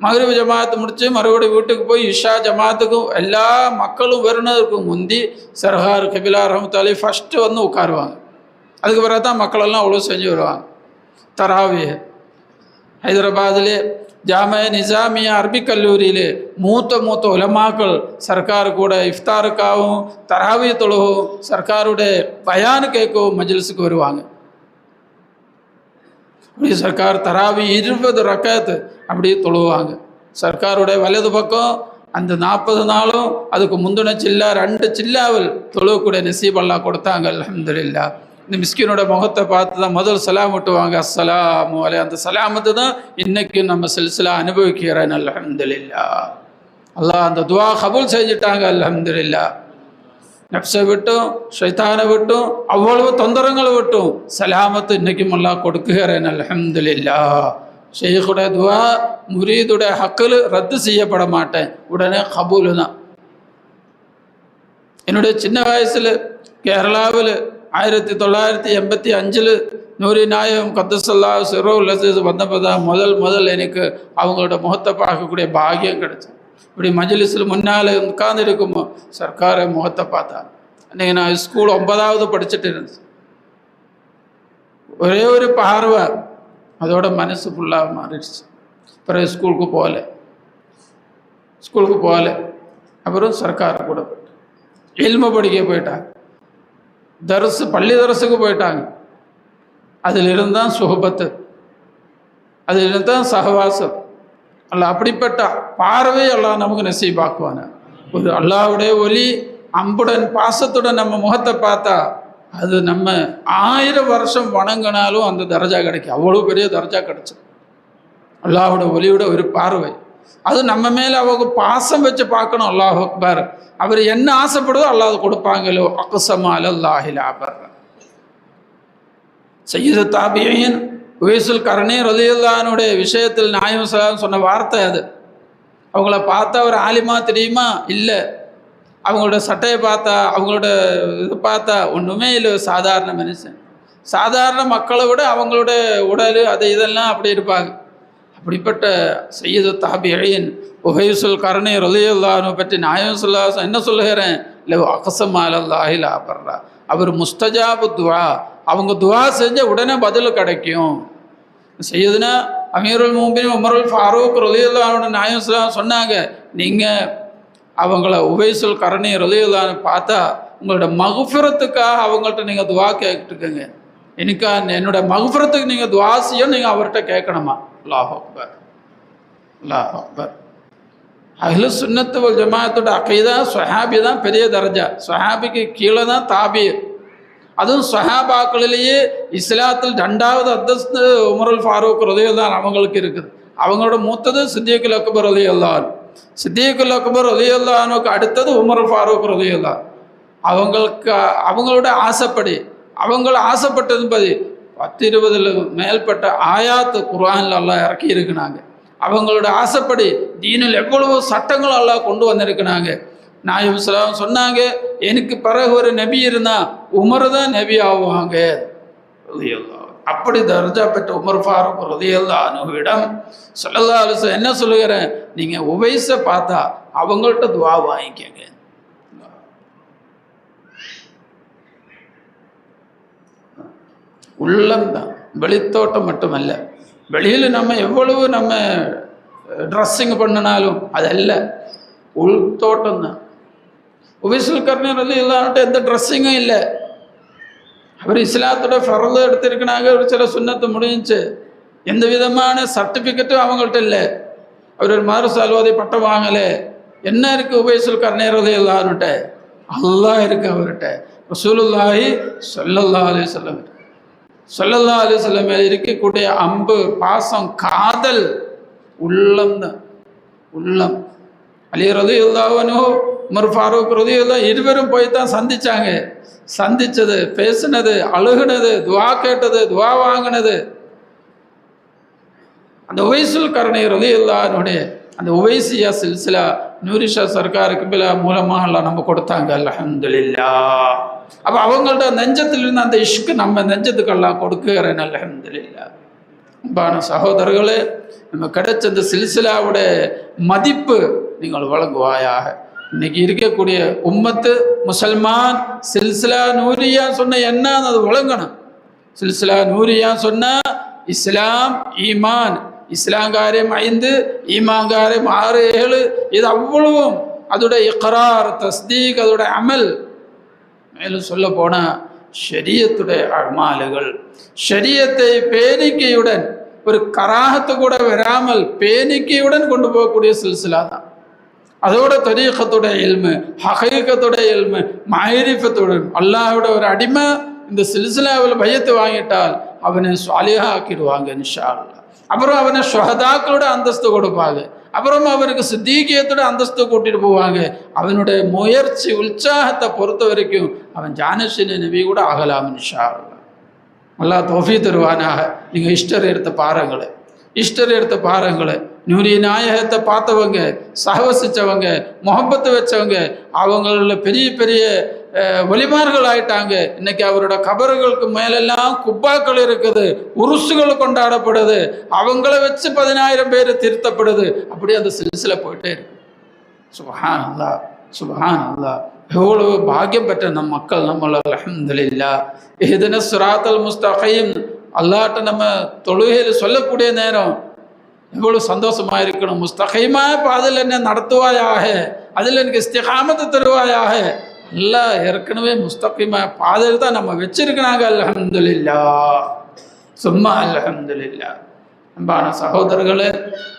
மக்ரிப் ஜமாத்து முடித்து மறுபடியும் வீட்டுக்கு போய் இஷா ஜமாத்துக்கும் எல்லா மக்களும் வருனதுக்கு முந்தி சர்கார் கபிலா ரஹமத்துல்லாஹி அலைஹி ஃபஸ்ட்டு வந்து உட்காருவாங்க. அதுக்கு பிறகு தான் மக்களெல்லாம் அவ்வளோ செஞ்சு வருவாங்க. தராவிய ஹைதராபாதிலே ஜாமியா நிசாமியா அரபிக் கல்லூரியிலே மூத்த உலமாக்கள் சர்க்கார் கூட இஃப்தாருக்காகவும் தராவிய தொழுகவும் சர்க்காருடைய பயானு கேட்கவும் மஜ்லிஸுக்கு வருவாங்க. அப்படி சர்க்கார் தராவி 20 ரக்காத்து அப்படியே தொழுவாங்க. சர்க்காருடைய வலது பக்கம் அந்த 40 நாளும் அதுக்கு முந்தின சில்லா 2 சில்லாவில் தொழுவக்கூடிய நசீப் அல்லாஹ் கொடுத்தாங்க. அல்ஹம்துலில்லாஹ். இந்த மிஸ்கினோட முகத்தை பார்த்து தான் முதல் சலாம் விட்டுவாங்க, அஸ்ஸலாமு அலைக்கும். அந்த சலாமத்து தான் இன்னைக்கு நம்ம சில்சிலா அனுபவிக்கிறேன். அல்ஹம்துலில்லாஹ். அல்லாஹ் அந்த துவா கபூல் செஞ்சுட்டாங்க. அல்ஹம்துலில்லாஹ். நப்சை விட்டும் ஷைத்தானை விட்டும் அவ்வளவு தொந்தரங்களை விட்டும் சலாமத்து இன்றைக்கும் அல்லாஹ் கொடுக்குகிறேன். அல்ஹம்துலில்லாஹ். ஷேഖுடைய துவா முரீதுடைய ஹக்கில் ரத்து செய்யப்பட மாட்டேன், உடனே கபூலு தான். என்னுடைய சின்ன வயசில் கேரளாவில் 1985 நூரி நாயகம் கத்தசல்லா சிரோல் வந்தப்போ தான் முதல் எனக்கு அவங்களோட முகத்தை பார்க்கக்கூடிய பாகியம் கிடைச்சு. இப்படி மஜ்லிஸில் முன்னால் உட்கார்ந்து இருக்குமோ சர்க்கார முகத்தை பார்த்தா. அன்றைக்கி நான் ஸ்கூல் 9வது படிச்சுட்டு இருந்துச்சு. ஒரே ஒரு பார்வை அதோட மனசு ஃபுல்லாக மாறிடுச்சு. அப்புறம் ஸ்கூலுக்கு போகல. அப்புறம் சர்க்கார கூட போயிட்டு இல்ம படிக்க போயிட்டாங்க. பள்ளி தரசுக்கு போயிட்டாங்க. அதிலிருந்து தான் சுஹபத்து, அதிலிருந்து தான் சகவாசம். அல்ல அப்படிப்பட்ட பார்வை எல்லாம் நமக்கு நசீபாக்குவான. ஒரு அல்லாஹ்வுடைய ஒலி அம்புடன் பாசத்துடன் நம்ம முகத்தை பார்த்தா அது நம்ம 1000 வருஷம் வணங்கினாலும் அந்த தர்ஜா கிடைக்கும். அவ்வளோ பெரிய தர்ஜா கிடைச்சது. அல்லாஹ்வோட ஒலியோட ஒரு பார்வை அது நம்ம மேலே அவங்க பாசம் வச்சு பார்க்கணும். அல்லாஹ் அக்பர். அவர் என்ன ஆசைப்படுதோ அல்லாஹ் கொடுப்பாங்களோ. அக்ஸம அலல்லாஹில் அபர். சய்யிது தாபியீன் உவைசுல் கர்னி ரலியல்லாஹு அன்ஹுடைய விஷயத்தில் நாயகம் ஸல்லல்லாஹு அலைஹி வஸல்லம் சொன்ன வார்த்தை அது. அவங்கள பார்த்தா ஒரு ஆலிமா தெரியுமா? இல்லை. அவங்களோட சட்டையை பார்த்தா, அவங்களோட இது பார்த்தா ஒன்றுமே இல்லை, சாதாரண மனுஷன். சாதாரண மக்களை விட அவங்களோட உடல் அது இதெல்லாம் அப்படி இருப்பாங்க. அப்படிப்பட்ட சய்யிது தாபியீன் உவைசுல் கர்னி ரலியல்லாஹு அன்ஹு பற்றி நாயகம் ஸல்லல்லாஹு அலைஹி வஸல்லம் என்ன சொல்லுகிறேன்? இல்லை அக்ஸம அலல்லாஹில் அபர். அவர் முஸ்தஜாபு துவா. அவங்க துவா செஞ்ச உடனே பதில் கிடைக்கும். சையதுனா அமீருல் முஃமினீன் உமருல் ஃபாரூக் ரலியல்லாஹு அன்ஹு நாயகம் ஸல்லல்லாஹு அலைஹி வஸல்லம் சொன்னாங்க, நீங்கள் அவங்கள உவைசுல் கர்னி ரலியல்லாஹு அன்ஹு பார்த்தா உங்களோட மகுஃபிரத்துக்காக அவங்கள்ட்ட நீங்கள் துவா கேட்டுக்கோங்க. எனக்கா என்னோட மகுஃபிரத்துக்கு நீங்கள் துவா செய்யும், நீங்கள் அவர்கிட்ட கேட்கணுமா. அல்லாஹ் அக்பர், அல்லாஹ் அக்பர். அஹ்லு சுன்னத்து வல் ஜமாஅத்தோட அகீதா ஸஹாபி தான் பெரிய தர்ஜா. ஸஹாபிக்கு கீழே தான் தாபி. அதுவும் ஸஹாபாக்களிலேயே இஸ்லாத்தில் 2வது அந்தஸ்து உமருல் ஃபாரூக் ரலியல்லாஹு அன்ஹு அவங்களுக்கு இருக்குது. அவங்களோட மூத்தது சித்திகுல் அக்பர் ரலியல்லாஹு அன்ஹு. சித்திகுல் அக்பர் ரலியல்லாஹு அன்ஹுக்கு அடுத்தது உமருல் ஃபாரூக் ரலியல்லாஹு அன்ஹு. அவங்களோட ஆசைப்படி அவங்கள ஆசைப்பட்டதுபடி 10-20 மேற்பட்ட ஆயாத்து குர்ஆனில் அல்லாஹ் இறக்கி இருக்குனாங்க. அவங்களோட ஆசைப்படி தீனில் எவ்வளவு சட்டங்கள் அல்லாஹ் கொண்டு வந்திருக்கிறாங்க. நாயகம் ஸல்லல்லாஹு அலைஹி வஸல்லம் சொன்னாங்க, எனக்கு பிறகு ஒரு நபி இருந்தா உமர் தான் நபி ஆகுவாங்க. அப்படி தர்ஜா பெற்ற உமர் ஃபாரூக் ரலியல்லாஹு அன்ஹுவிடம் ஸல்லல்லாஹு அலைஹி வஸல்லம் என்ன சொல்லுகிறேன்? நீங்க உவைஸை பார்த்தா அவங்கள்ட்ட துவா வாங்கிக்கங்க. உள்ளம்தான், வெளித்தோட்டம் மட்டுமல்ல. வெளியில் நம்ம எவ்வளவு நம்ம ட்ரெஸ்ஸிங் பண்ணினாலும் அதல்ல, உள்தோட்டம் தான். உவைசுல் கர்னி ரலியல்லாஹு அன்ஹு எந்த ட்ரெஸ்ஸிங்கும் இல்லை. அவர் இஸ்லாத்தோட ஃபர்து எடுத்திருக்கிறாங்க. ஒரு சில சுன்னத்து முடிஞ்சிச்சு. எந்த விதமான சர்டிஃபிகேட்டும் அவங்கள்ட்ட இல்லை. அவர் ஒரு மாறுசால்வாதி பட்டம் வாங்கலை. என்ன இருக்குது உவைசுல் கர்னி ரலியல்லாஹு அன்ஹுட்ட? அல்லாஹ் இருக்குது அவர்கிட்ட. ரசூலுல்லாஹி ஸல்லல்லாஹு அலைஹி வஸல்லம் ஸல்லல்லாஹு அலைஹி வஸல்லம் மேலே இருக்கக்கூடிய அன்பு, பாசம், காதல் உள்ளம் தான். உள்ளம். அலி ரலியல்லாஹு அன்ஹு உமர் ஃபாரூக் ரலியல்லாஹு இருவரும் போய் தான் சந்திச்சாங்க. சந்திச்சது, பேசினது, அழுகுனது, துவா கேட்டது, துவா வாங்கினது. அந்த உவைசுல் கர்னி ரலியல்லாஹு அன்ஹுடைய அந்த உவைசியா சில்சிலா நூரிஷா சர்க்காருக்கு பில மூலமாக எல்லாம் நம்ம கொடுத்தாங்க. அல்ஹம்துலில்லாஹ். அப்போ அவங்கள்ட்ட நெஞ்சத்திலிருந்து அந்த இஷ்கு நம்ம நெஞ்சத்துக்கெல்லாம் கொடுக்குறேன். அல்ஹம்துலில்லாஹ். அன்பான சகோதரர்களே, நம்ம கிடைச்ச இந்த சில்சிலாவுடைய மதிப்பு நீங்கள் வழங்குவாயாக. இன்னைக்கு இருக்கக்கூடிய உம்மத்து முசல்மான் சில்சிலா நூரியா சொன்ன என்ன அது வழங்கணும். சில்சிலா நூரியா சொன்ன இஸ்லாம், ஈமான், இஸ்லாங்காரியம் 5, ஈமாங்காரியம் 6, 7, இது அவ்வளவும் அதோட இக்ரார், தஸ்தீக், அதோட அமல். மேலும் சொல்ல போனால் ஷரியத்துடைய அமாலுகள், ஷரியத்தை பேணிக்கையுடன், ஒரு கராகத்து கூட வராமல் பேணிக்கையுடன் கொண்டு போகக்கூடிய சில்சிலா தான். அதோட தரீகத்துடைய இல்மு, ஹகீகத்துடைய இல்மு, மாரிஃபத்துடன் அல்லாஹ்வோட ஒரு அடிமை இந்த சில்சிலாவில் பையத்து வாங்கிட்டால் அவனை சாலிஹா ஆக்கிடுவாங்க இன்ஷா அல்லாஹ். அப்புறம் அவனை ஷுஹதாக்களோட அந்தஸ்து கொடுப்பாங்க. அப்புறம் அவனுக்கு சித்தீகியத்தோட அந்தஸ்து கூட்டிட்டு போவாங்க. அவனுடைய முயற்சி உற்சாகத்தை பொறுத்த வரைக்கும் அவன் ஜானஷின் நபி கூட ஆகலாம் இன்ஷா அல்லாஹ். அல்லாஹ் தௌஃபீக் தருவானாக. நீங்கள் ஹிஸ்டரி எடுத்து பாருங்களேன். ஹிஸ்டரி எடுத்து பாருங்களேன். நூரி நாயகத்தை பார்த்தவங்க, சகவசித்தவங்க, முகப்பத்து வச்சவங்க, அவங்கள பெரிய பெரிய வலிமார்கள் ஆயிட்டாங்க. இன்னைக்கு அவரோட கபறுகளுக்கு மேலெல்லாம் குப்பாக்கள் இருக்குது, உருசுகள் கொண்டாடப்படுது, அவங்கள வச்சு 10,000 பேர் திருத்தப்படுது. அப்படியே அந்த சில்சில போயிட்டே இருக்கு. சுப்ஹான் அல்லாஹ், சுப்ஹான் அல்லாஹ். எவ்வளவு பாக்கியம் பெற்ற நம் மக்கள் நம்மள. அல்ஹம்துலில்லாஹ். இஹ்தின ஸிராத்தல் முஸ்தகீம் அல்லாஹ்ட்ட நம்ம தொழுகையில் சொல்லக்கூடிய நேரம் எவ்வளவு சந்தோஷமா இருக்கணும். முஸ்தகீமா அதில் என்ன நடத்துவாயாக, அதில் எனக்கு இஸ்திகாமத்தை தருவாயாக. அல்லாஹ் ஏற்கனவே முஸ்தகீமா பாதையில் தான் நம்ம வச்சிருக்கிறாங்க. அல்ஹம்துலில்லாஹ், சும்மா அல்ஹம்துலில்லாஹ். அன்பான சகோதரர்களே,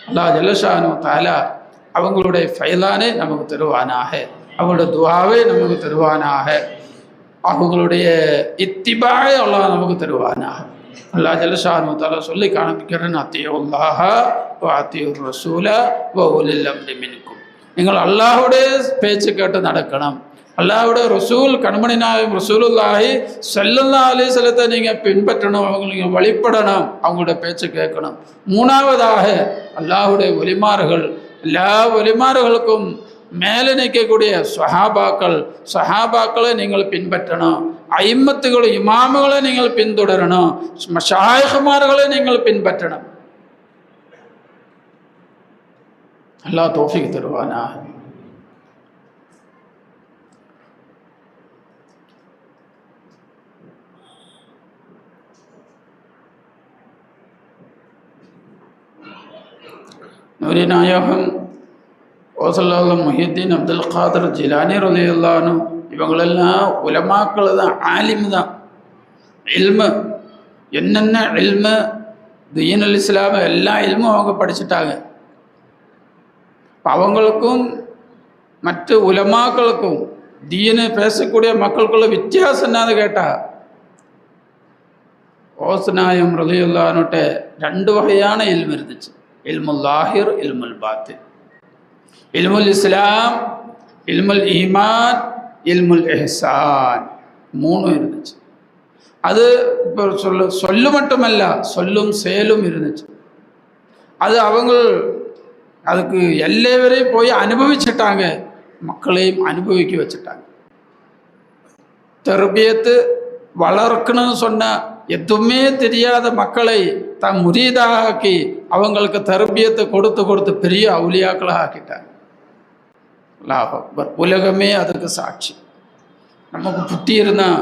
அல்லாஹ் ஜல்லஷானு தஆலா அவங்களுடைய ஃபைலானே நமக்கு தருவானாக, அவங்களுடைய துஆவே நமக்கு தருவானாக, அவங்களுடைய இத்திபாயை அல்லாஹ் நமக்கு தருவானாக. அல்லாஹ் ஜல்லஷானு தஆலா சொல்லி காண்பிக்கிறேன், அத்தியுல்லாஹ வ அத்தியுர் ரசூல வ உலில் அம்ரி மின்கும். நீங்கள் அல்லாஹ்வுடைய பேச்சு கேட்டு நடக்கணும். அல்லாஹ்வுடைய ரசூல் கண்மணி நாயகம் ரசூலுல்லாஹி ஸல்லல்லாஹு அலைஹி வஸல்லத்தை நீங்கள் பின்பற்றணும், அவங்களுக்கு நீங்கள் வழிபடணும், அவங்களுடைய பேச்சு கேட்கணும். மூணாவதாக அல்லாஹ்வுடைய ஒலிமார்கள், எல்லா ஒலிமார்களுக்கும் மேலே நிற்கக்கூடிய சஹாபாக்களை நீங்கள் பின்பற்றணும். ஐம்மத்துகளை இமாமுகளை நீங்கள் பின்தொடரணும். மஷாயிஹ்மார்களை நீங்கள் பின்பற்றணும். அல்லாஹ் தௌஃபீக் தருவானா. நூரி நாயகம் ஓசல்லாஹ் முஹியுத்தீன் அப்துல் காதர் ஜிலானி ரலியல்லாஹு அன்ஹு இவங்களெல்லாம் உலமாக்கள் தான், ஆலிம் தான். இல்மு என்னென்ன இல்மு தீனுல் இஸ்லாம் எல்லா இல்மும் அவங்க படிச்சுட்டாங்க. அவங்களுக்கும் மற்ற உலமாக்களுக்கும் தீனை பேசக்கூடிய மக்களுக்குள்ள வித்தியாசம் என்னன்னு கேட்டா, ஓசநாயம் ரலியல்லாஹு அன்ஹுட்ட 2 வகையான இல்மு இருந்துச்சு. இல்முல் லாஹிர், இல்முல் பாத்தின். இல்முல் இஸ்லாம், இல்முல் ஈமான், இல்முல் இஹ்சான், 3 இருந்துச்சு. அது இப்போ சொல்லு மட்டுமல்ல, சொல்லும் செயலும் இருந்துச்சு. அது அவங்க அதுக்கு எல்லை வரை போய் அனுபவிச்சுட்டாங்க, மக்களையும் அனுபவிக்க வச்சுட்டாங்க. தர்பியத்து வளர்க்கணும்னு சொன்ன எதுவுமே தெரியாத மக்களை தான் முரீதாக ஆக்கி அவங்களுக்கு தர்பியத்தை கொடுத்து கொடுத்து பெரிய அவுலியாக்களாக ஆக்கிட்டாங்க. அல்லாஹ் அக்பர். உலகமே அதுக்கு சாட்சி. நமக்கு புத்தி இருந்தால்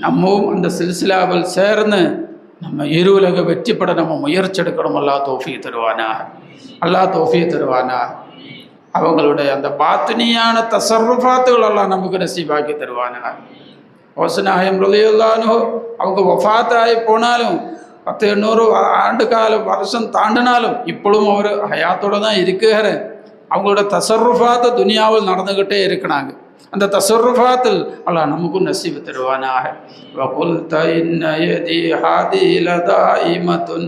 நம்மவும் அந்த சில்சிலாவில் சேர்ந்து நம்ம உலக வெற்றிப்பட நம்ம முயற்சி எடுக்கணும். அல்லாஹ் தௌஃபீக் தருவானா, அல்லாஹ் தௌஃபீக் தருவானா. அவங்களுடைய அந்த பாத்தினியான தஸர்ருஃபாத்துகள் எல்லாம் நமக்கு நசீபாக்கி தருவானா. ஓசநாயகம் ரலியல்லாஹு அன்ஹு அவங்க வஃபாத்தாகி போனாலும் 10-800 ஆண்டு காலம் வருஷம் தாண்டினாலும் இப்பொழுதும் அவர் ஹயாத்தோடு தான் இருக்கிறார். அவங்களோட தஸர்ருஃபாத்து துனியாவில் நடந்துக்கிட்டே இருக்கிறாங்க. அந்த தஸர்ருஃபாத்தில் அல்லாஹ் நமக்கும் நசீபு தருவானாக. வகுல்த இன்ன யதி ஹாதில தாயிமத்துன்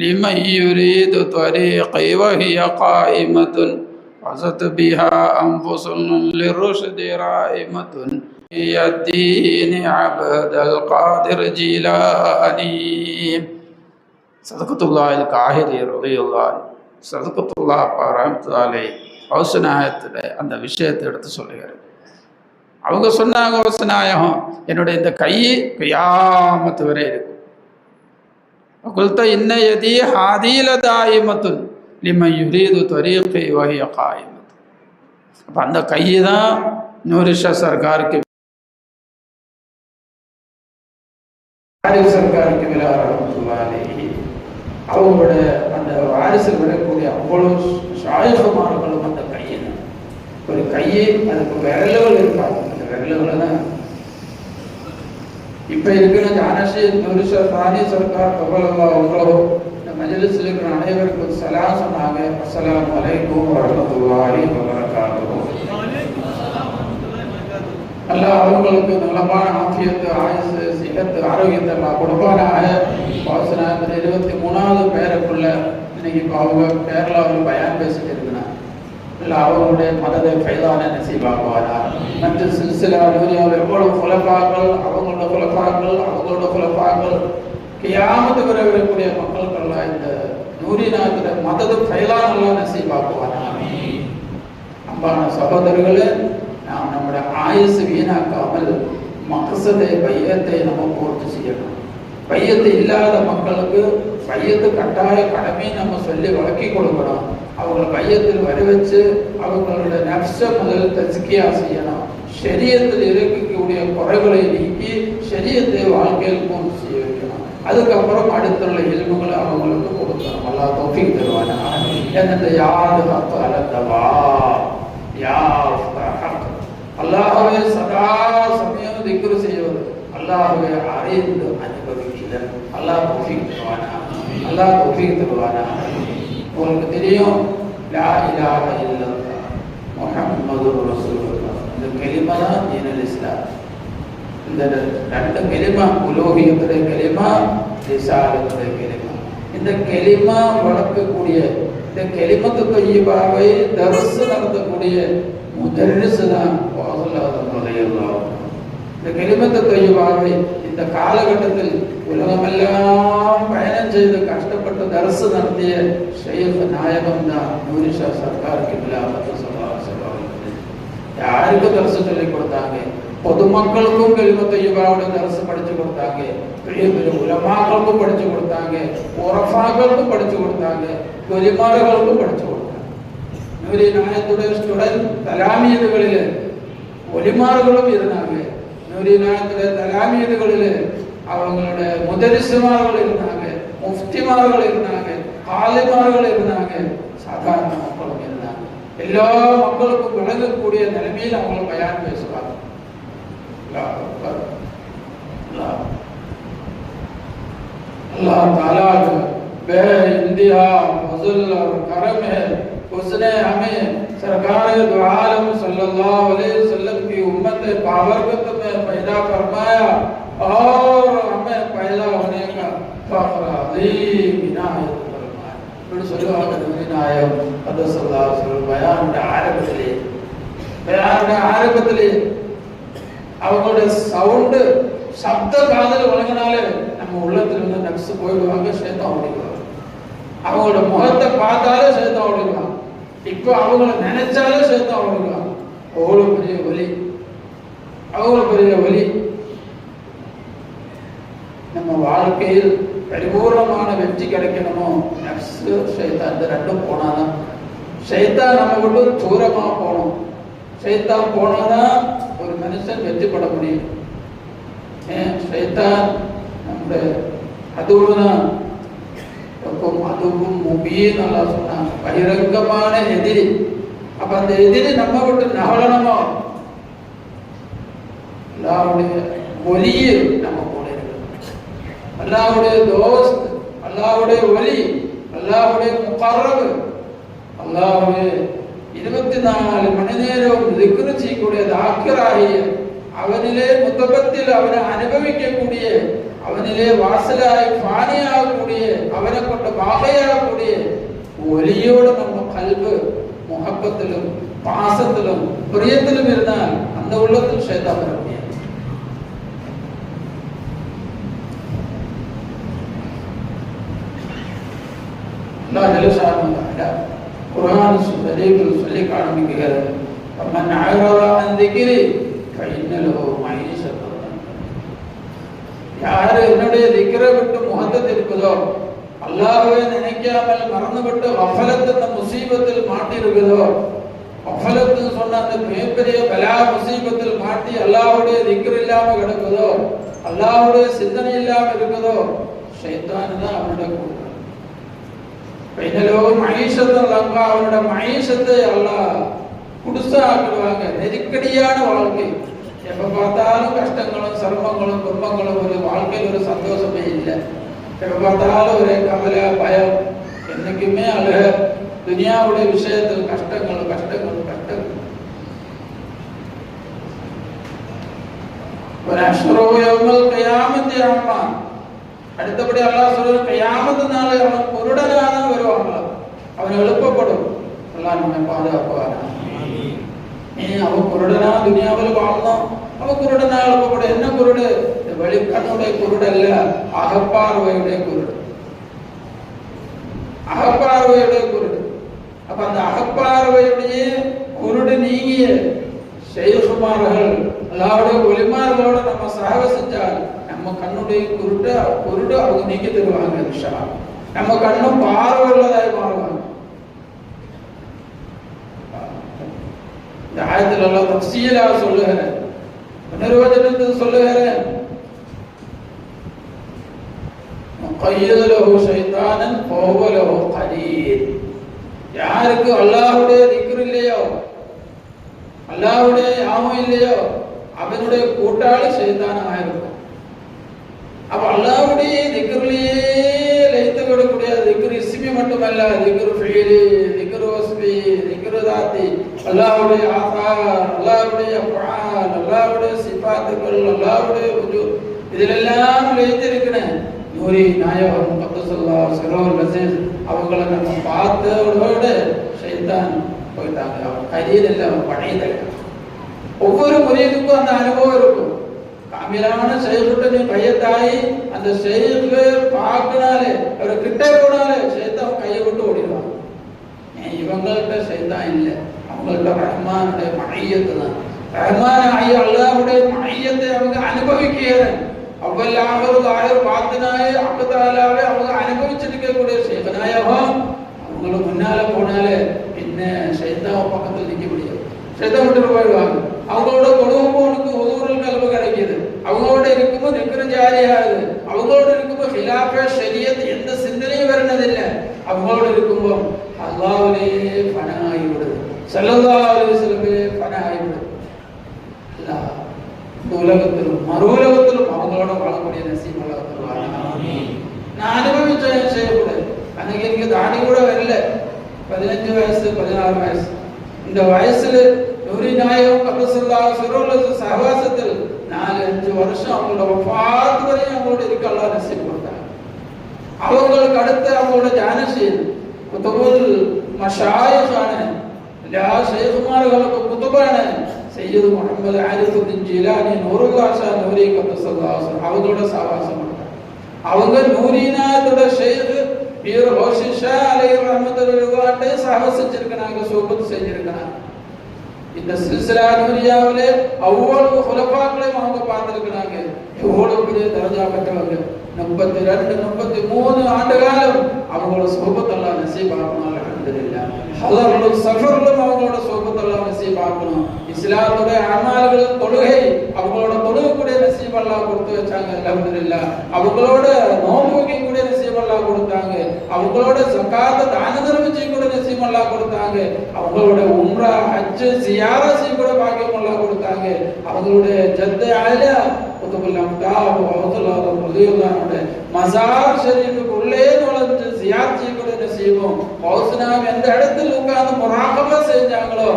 லிமன் யுரீது த்வரீகி வஹிய காயிமத்துன் வஸத் பிஹா அன்ஃபுசுன் லிருஷ்தி ராயிமத்துன் யதீனி அப்தல் காதிர் ஜிலானி. சதகத்துல்லாஹில் காஹிரி ரலியல்லாஹு அன்ஹு, சதகத்துல்லாஹ் ரஹ்மத்துல்லாஹி ஓசநாயகத்தில் அந்த விஷயத்தை எடுத்து சொல்லுகிறார். அவங்க சொன்னாங்க, ஓசநாயகம் என்னுடைய இந்த கை கியாமத்து வரை இருக்கும். குல்த இன்ன யதி ஹாதீல தாயிமத்துன் லிமன் யுரீது த்வரீகி வஹிய காயிமத்துன். அப்போ அந்த கை தான் நூரிஷா சர்க்காருக்கு சர்க்காருக்கு விழா ரஹ்மத்துல்லாஹி அவங்களோட அந்த வாரிசில் வரக்கூடிய அவ்வளவு ஷாயிஹ்மார்களும் அந்த கையில் ஒரு கையை அதுக்கு விரல்கள் இருப்பாங்க. அந்த விரல்களை தான் இப்போ இருக்கிற ஜானஷி நூரிஷா சானி சர்க்கார் கபலல்லா அவங்களோ இந்த மஜ்லிஸில் இருக்கிற அனைவருக்கும் சலாம் சொன்னாங்க. அஸ்ஸலாமு அலைக்கும் வரஹ்மத்துல்லாஹி வபரகாத்துஹு. அல்லாஹ் அவங்களுக்கு நலமான ஆஃபியத்து, ஆயுசு, சிகத்து, ஆரோக்கியத்தை எல்லாம் கொடுப்பானாக. வாசனாயத்தில் 23வது பேருக்குள்ள இன்னைக்கு இப்போ அவங்க கேரளாவில் பயான் பேசிட்டு இருக்கிறாங்க. இல்லை அவங்களுடைய மனதை ஃபைதான நசீபாக்குவாரா. மற்ற சில்சிலா நூரியாவில் எவ்வளவு குலப்பாக்கள், அவங்களோட குலப்பாக்கள், அவங்களோட குலப்பாக்கள் கியாமத்து வரை வரக்கூடிய மக்களுக்கெல்லாம் இந்த நூறினாத்துல மதது ஃபைலானெல்லாம் நசீபாக்குவானா. அன்பான சகோதரர்களே, நாம் நம்முடைய ஆயுசு வீணாக்காமல் மக்சதை பையத்தை நம்ம பூர்த்தி செய்யணும். பையத்து இல்லாத மக்களுக்கு பையத்து கட்டாய கடமை நம்ம சொல்லி வழக்கி கொடுக்கணும். அவங்களை பையத்தில் வர வச்சு அவங்களுடைய நப்சை முதல் தஸ்கியா செய்யணும். ஷரியத்தில் இருக்கக்கூடிய குறைகளை நீக்கி ஷரியத்தை வாழ்க்கையில் பூர்த்தி செய்ய வைக்கணும். அதுக்கப்புறம் அடுத்துள்ள இல்முகளை அவங்களுக்கு கொடுக்கணும். அல்லாஹ் தௌஃபீக் தருவானா. என்னது யாரு ஹக்கு அலந்தவா அல்லாஹ்வை சதா சமயம் திக்ரு செய்வது, அல்லாஹ்வை அறிந்து அனுபவிக்கிறது. அல்லாஹ் தௌஃபீக் தருவானா. அல்லாஹ் தௌஃபீக் தருவானா. உங்களுக்கு தெரியும், லா இலாஹ இல்லல்லாஹ் முஹம்மதுர் ரசூலுல்லாஹ், இந்த கலிமா தான் தீனுல் இஸ்லாம். இந்த ரெண்டு கலிமா, உலூஹியத்துடைய கலிமா, ரிசாலத்துடைய கலிமா. இந்த கலிமா வளர்க்கக்கூடிய, இந்த கலிமத்து தொய்யிபாவை தர்ஸ் நடத்தக்கூடிய முதர்ரிஸ் தான் ரலியல்லாஹு. இந்த கலிமத்து தொய்யிபாவை இந்த காலகட்டத்தில் உலகமெல்லாம் பயணம் செய்து கஷ்டப்பட்டு தர்ஸ் நடத்திய ஷேக் நாயகம் தான் நூரி ஷா சர்க்கார் கிப்லா யாருக்கு தர்ஸ் சொல்லி கொடுத்தாங்க? பொதுமக்களுக்கும் கலிமத்து தொய்யிபாவோட தர்ஸ் படிச்சு கொடுத்தாங்க. பெரிய பெரிய உலமாக்களுக்கும் படிச்சு கொடுத்தாங்க. உரஃபாக்களுக்கும் படிச்சு கொடுத்தாங்க. ஒலிமார்களுக்கும் படிச்சு கொடுத்தாங்க. நூரி நாயகத்துடைய ஸ்டூடெண்ட் தலாமியதுகளில் ஒலிமார்களும் இருந்தாங்க. நூரி நாயகத்துடைய தலாமியதுகளில் அவங்களுடைய முதரிசுமார்கள் இருந்தாங்க, முஃப்திமார்கள் இருந்தாங்க, ஆலிமார்கள் இருந்தாங்க, சாதாரண மக்களும் இருந்தாங்க. எல்லா மக்களுக்கும் விளங்கக்கூடிய நிலைமையில் அவங்க பயான் பேசுவாங்க. अल्लाह ताला बेइंतहा फज़ल और करम है, उसने हमें सरकार दो आलम सल्लल्लाहु अलैहि वसल्लम की उम्मत बाबरकत में पैदा फरमाया और हमें पैदा होने का फख्र अज़ीम इनायत फरमाया. फिर सल्लल्लाहु अलैहि वसल्लम बयान ஆரம்பத்திலே அவங்களுடைய சவுண்டு சப்த காதல் வழங்கினாலே நம்ம உள்ளத்துல இருந்து நக்ஸ் போயிடுவாங்க, சேத்தம் ஓடிடுவாங்க. அவங்களோட முகத்தை பார்த்தாலே சேத்தம் ஓடிடுவாங்க. இப்போ அவங்கள நினைச்சாலே சேத்தம் ஓடிடுவாங்க. அவ்வளோ பெரிய வலி, அவ்வளோ பெரிய வலி. நம்ம வாழ்க்கையில் பரிபூர்ணமான வெற்றி கிடைக்கணுமோ, நக்ஸ் ஷைத்தான் இந்த ரெண்டும் போனாதான். ஷைத்தான் நம்ம விட்டு தூரமா போகணும். ஷைத்தான் போனாதான் ஒரு மனுஷன் வெற்றி பெற முடியும். ஷைத்தான் நம்முடைய அதுவுதான் அதுவும் முபீன் அல்லாஹ் சொன்னாங்க, பகிரங்கமான எதிரி. அப்ப அந்த எதிரி நம்ம விட்டு நகலனமா அல்லாஹ்வுடைய ஒலியே நம்ம கூட இருக்கு. அல்லாஹ்வுடைய தோஸ்த், அல்லாஹ்வுடைய ஒலி, அல்லாஹ்வுடைய முகர்ரப், அல்லாஹ்வுடைய 24 மணி நேரம் திக்ரு செய்யக்கூடிய தாக்கிராகிய அவனிலே முத்தபத்தில் அவனை அனுபவிக்கக்கூடிய, அவனிலே வாசலாய் பானியாகக்கூடிய, அவனை கொண்ட வாகையாகக்கூடிய ஒலியோடு நம்ம கல்வு முகப்பத்திலும் பாசத்திலும் பிரியத்திலும் இருந்தால் அந்த உள்ளத்தில் ஷைத்தான் வர முடியாது. அல்லாஹ் ஜல்லஷானஹு வ தஆலா குர்ஆன் ஷரீஃபில் சொல்லி காண்பிக்கிறது, மன் அஅரத அன் திக்ரி ஃபஇன்ன லஹு மஈஷத்தன். யார் என்னுடைய திக்ரை விட்டு முகத்தை திருப்புதோ, அல்லாஹ்வை நினைக்காமல் மறந்துவிட்டு கஃலத் என்ற முசீபத்தில் மாட்டி இருக்குதோ, கஃலத் சொன்ன அந்த மிகப்பெரிய பலா முசீபத்தில் மாட்டி அல்லாஹ்வுடைய திக்ர் இல்லாம கிடக்குதோ, அல்லாஹ்வுடைய சிந்தனை இல்லாம இருக்குதோ, ஷைத்தான் தான் அவனுடைய கூட்டம். அவனோட மஈஷத்தை அல்லாஹ் குடிசா ஆக்கிடுவாங்க. நெருக்கடியான வாழ்க்கை, எப்ப பார்த்தாலும் கஷ்டங்களும் சிரமங்களும் துன்பங்களும், ஒரு வாழ்க்கையில் ஒரு சந்தோஷமே இல்லை. எப்ப பார்த்தாலும் ஒரே கவலை பயம், என்னைக்குமே அழுக, துனியாவுடைய விஷயத்தில் கஷ்டங்கள் கஷ்டங்கள் கஷ்டங்கள். ஒரு அஷ்ரோயமல் கயாமத்தி ஆமா. அடுத்தபடி அல்லாஹ் சொல்ற கயாமத்து நாளை அவன் குருடனாக வருவாங்களா, அவன் எழுப்பப்படும். அல்லாஹ் நம்மை பாதுகாப்பாரா. அவன் குருடனா துனியாவில் வாழ்ந்தான், அவன் குருடனா எழுப்பப்படும். என்ன குருடு? வெளிக்கண்ணுடைய குருடு அல்ல, அகப்பார்வையுடைய குருடு. அகப்பார்வையுடைய குருடு. அப்ப அந்த அகப்பார்வையுடைய குருடு நீங்கிய ஷைகுமார்கள் அல்லாஹ்வுடைய ஒலிமார்களோட நம்ம சகவசிச்சால் நம்ம கண்ணுடைய குருடு அவங்க நீக்கி தருவாங்க. இன்ஷா அல்லாஹ் நம்ம கண்ணும் பார்வை உள்ளதாய் மாறுவாங்க. இந்த ஆயத்தில் எல்லாம் தஃசீலா சொல்லுகிறேன், நிர்வச்சனத்தை சொல்லுகிறேன். யாருக்கு அல்லாஹ்வுடைய திக்ர் இல்லையோ, அல்லாஹ்வுடைய யாவும் இல்லையோ, அவனுடைய கூட்டாளி ஷைத்தானாக இருக்கும். அப்ப அல்லாஹ்வுடைய திக்ரிலேயே லயித்து விடக்கூடிய திக்ர் இஸ்மி மட்டுமல்ல, திக்ர் ஃபீலி, திக்ர் வஸ்பி, திக்ர் தாத்தி, அல்லாஹ்வுடைய ஆசார், அல்லாஹ்வுடைய அஃஆல், அல்லாஹ்வுடைய சிஃபாத்துகள், அல்லாஹ்வுடைய வஜூத், இதிலெல்லாம் லயித்து இருக்கணும். நூரி நாயகம் முகத்தஸல்லாஹு சிரோல் அஸீஸ் அவங்கள நம்ம பார்த்தோட ஷைத்தான் போயிட்டாங்க. அவன் கரீது இல்லை, அவன் படையதில்லை. ஒவ்வொரு முறைக்கும் அந்த அனுபவம் இருக்கும். காமிலான ஷைഖுட்ட நீ பயத்தாயி அந்த ஷைഖு பார்க்கனாலே ஒரு கிட்ட போனாலே ஷைத்தான் கையை விட்டு ஓடிடுவான். இவங்கள்ட்ட ஷைத்தான் இல்லை, அவங்கள்ட்ட ரஹ்மானுடைய மஹியத்து தான். ரஹ்மான் ஆகிய அல்லாஹ்வுடைய மஹியத்தை அவங்க அனுபவிக்கிறேன். அவ்வளவு பார்த்தினாலே அப்பத்தாலாவே அவங்க அனுபவிச்சிருக்கக்கூடிய ஷைഖனாயகம் அவங்களுக்கு முன்னால போனாலே என்ன ஷைத்தான் பக்கத்தில் நிற்க முடியாது, ஷைத்தான் விட்டு போயிடுவாங்க. அவங்களோட தொழுவுக்கு உதவுறல் கல்வி கிடைக்கிது, அவங்களோட இருக்கும்போது நிக்கிற ஜாரியாகுது, அவங்களோட இருக்கும்போது ஹிலாஃப ஷரியத் எந்த சிந்தனையும் வரனதில்லை. அவங்களோட இருக்கும்போது அல்லாஹ்விலே பனாகி விடுது, ஸல்லல்லாஹு அலைஹி வஸல்லம் பனாகி விடுது. அல்லாஹ் இந்த உலகத்திலும் மறு உலகத்திலும் அவங்களோட வாழக்கூடிய நசீப் அல்லாஹ் தருவாங்க. நான் அனுபவிச்சேன் செய்யக்கூடாது. அன்னைக்கு எனக்கு தாடி கூட வரல, 15 வயசு 16 வயசு. இந்த வயசுல நூரி நாயகம் கத்தஸல்லாஹு சிரோல் சஹவாசத்தில் 4-5 வருஷம் அவங்களோட வஃபாத் வரையும் அவங்களோட இருக்க அல்லாஹ் நசீப் கொடுத்தாங்க. அவங்களுக்கு அடுத்து அவங்களோட ஜானஷீன் குதுபுல் மஷாயிகான எல்லா ஷைഖுமார்களுக்கு குதுபான சையது முஹம்மது ஆரிஃபுddin ஜிலானி நூருல்லாஹ் ஷா நூரி கத்தஸல்லாஹு அவங்களோட சஹவாசம் பண்ணாங்க. அவங்க நூரினாத்தோட ஷைഖ் பீர் ஹோஷி ஷா அலைஹி ரஹ்மத்துல்லாஹி சஹவாசிச்சிருக்காங்க, சோபத் செஞ்சிருக்காங்க. இந்த சில்சிலா நூரியாவிலே அவ்வளவு குலஃபாக்களையும் அவங்க பார்த்திருக்கிறாங்க. எவ்வளவு பெரிய தரஜா பெற்றவங்க. 32-33 ஆண்டு காலம் அவங்களோட சோபத் அல்லாஹ் நசீபாக்கணும். அல்ஹம்துலில்லாஹ். ஹலருல் சஃபர்லும் அவங்களோட சோபத் அல்லாஹ் நசீபாக்கணும். இஸ்லாமுடைய அமல்கள் தொழுகை அவங்களோட தொழுகக்கூடிய நசீப் அல்லாஹ் கொடுத்து வச்சாங்க. அல்ஹம்துலில்லாஹ். அவங்களோட நோன்பு வைக்கக்கூடிய நசீப் அல்லாஹ் கொடுத்தாங்க. அவங்களோட ஸகாத் தான தர்மம் செய்யக்கூடிய நசீப் அல்லாஹ் கொடுத்தாங்க. அவங்களோட உம்ரா ஹஜ் ஜியாரா செய்யக்கூடிய பாக்கியம் அல்லாஹ் கொடுத்தாங்க. அவங்களுடைய ஜத் ஆலியா குதுபுல் அம்தாப் வஅல்லாஹு ரலியல்லாஹு மஸார் ஷரீஃபுக்குள்ளே நுழைஞ்சு ஜியாரத் செய்யக்கூடிய நசீபும் கௌஸ்னாம் எந்த இடத்துல உட்கார்ந்து முராகபா செஞ்சாங்களோ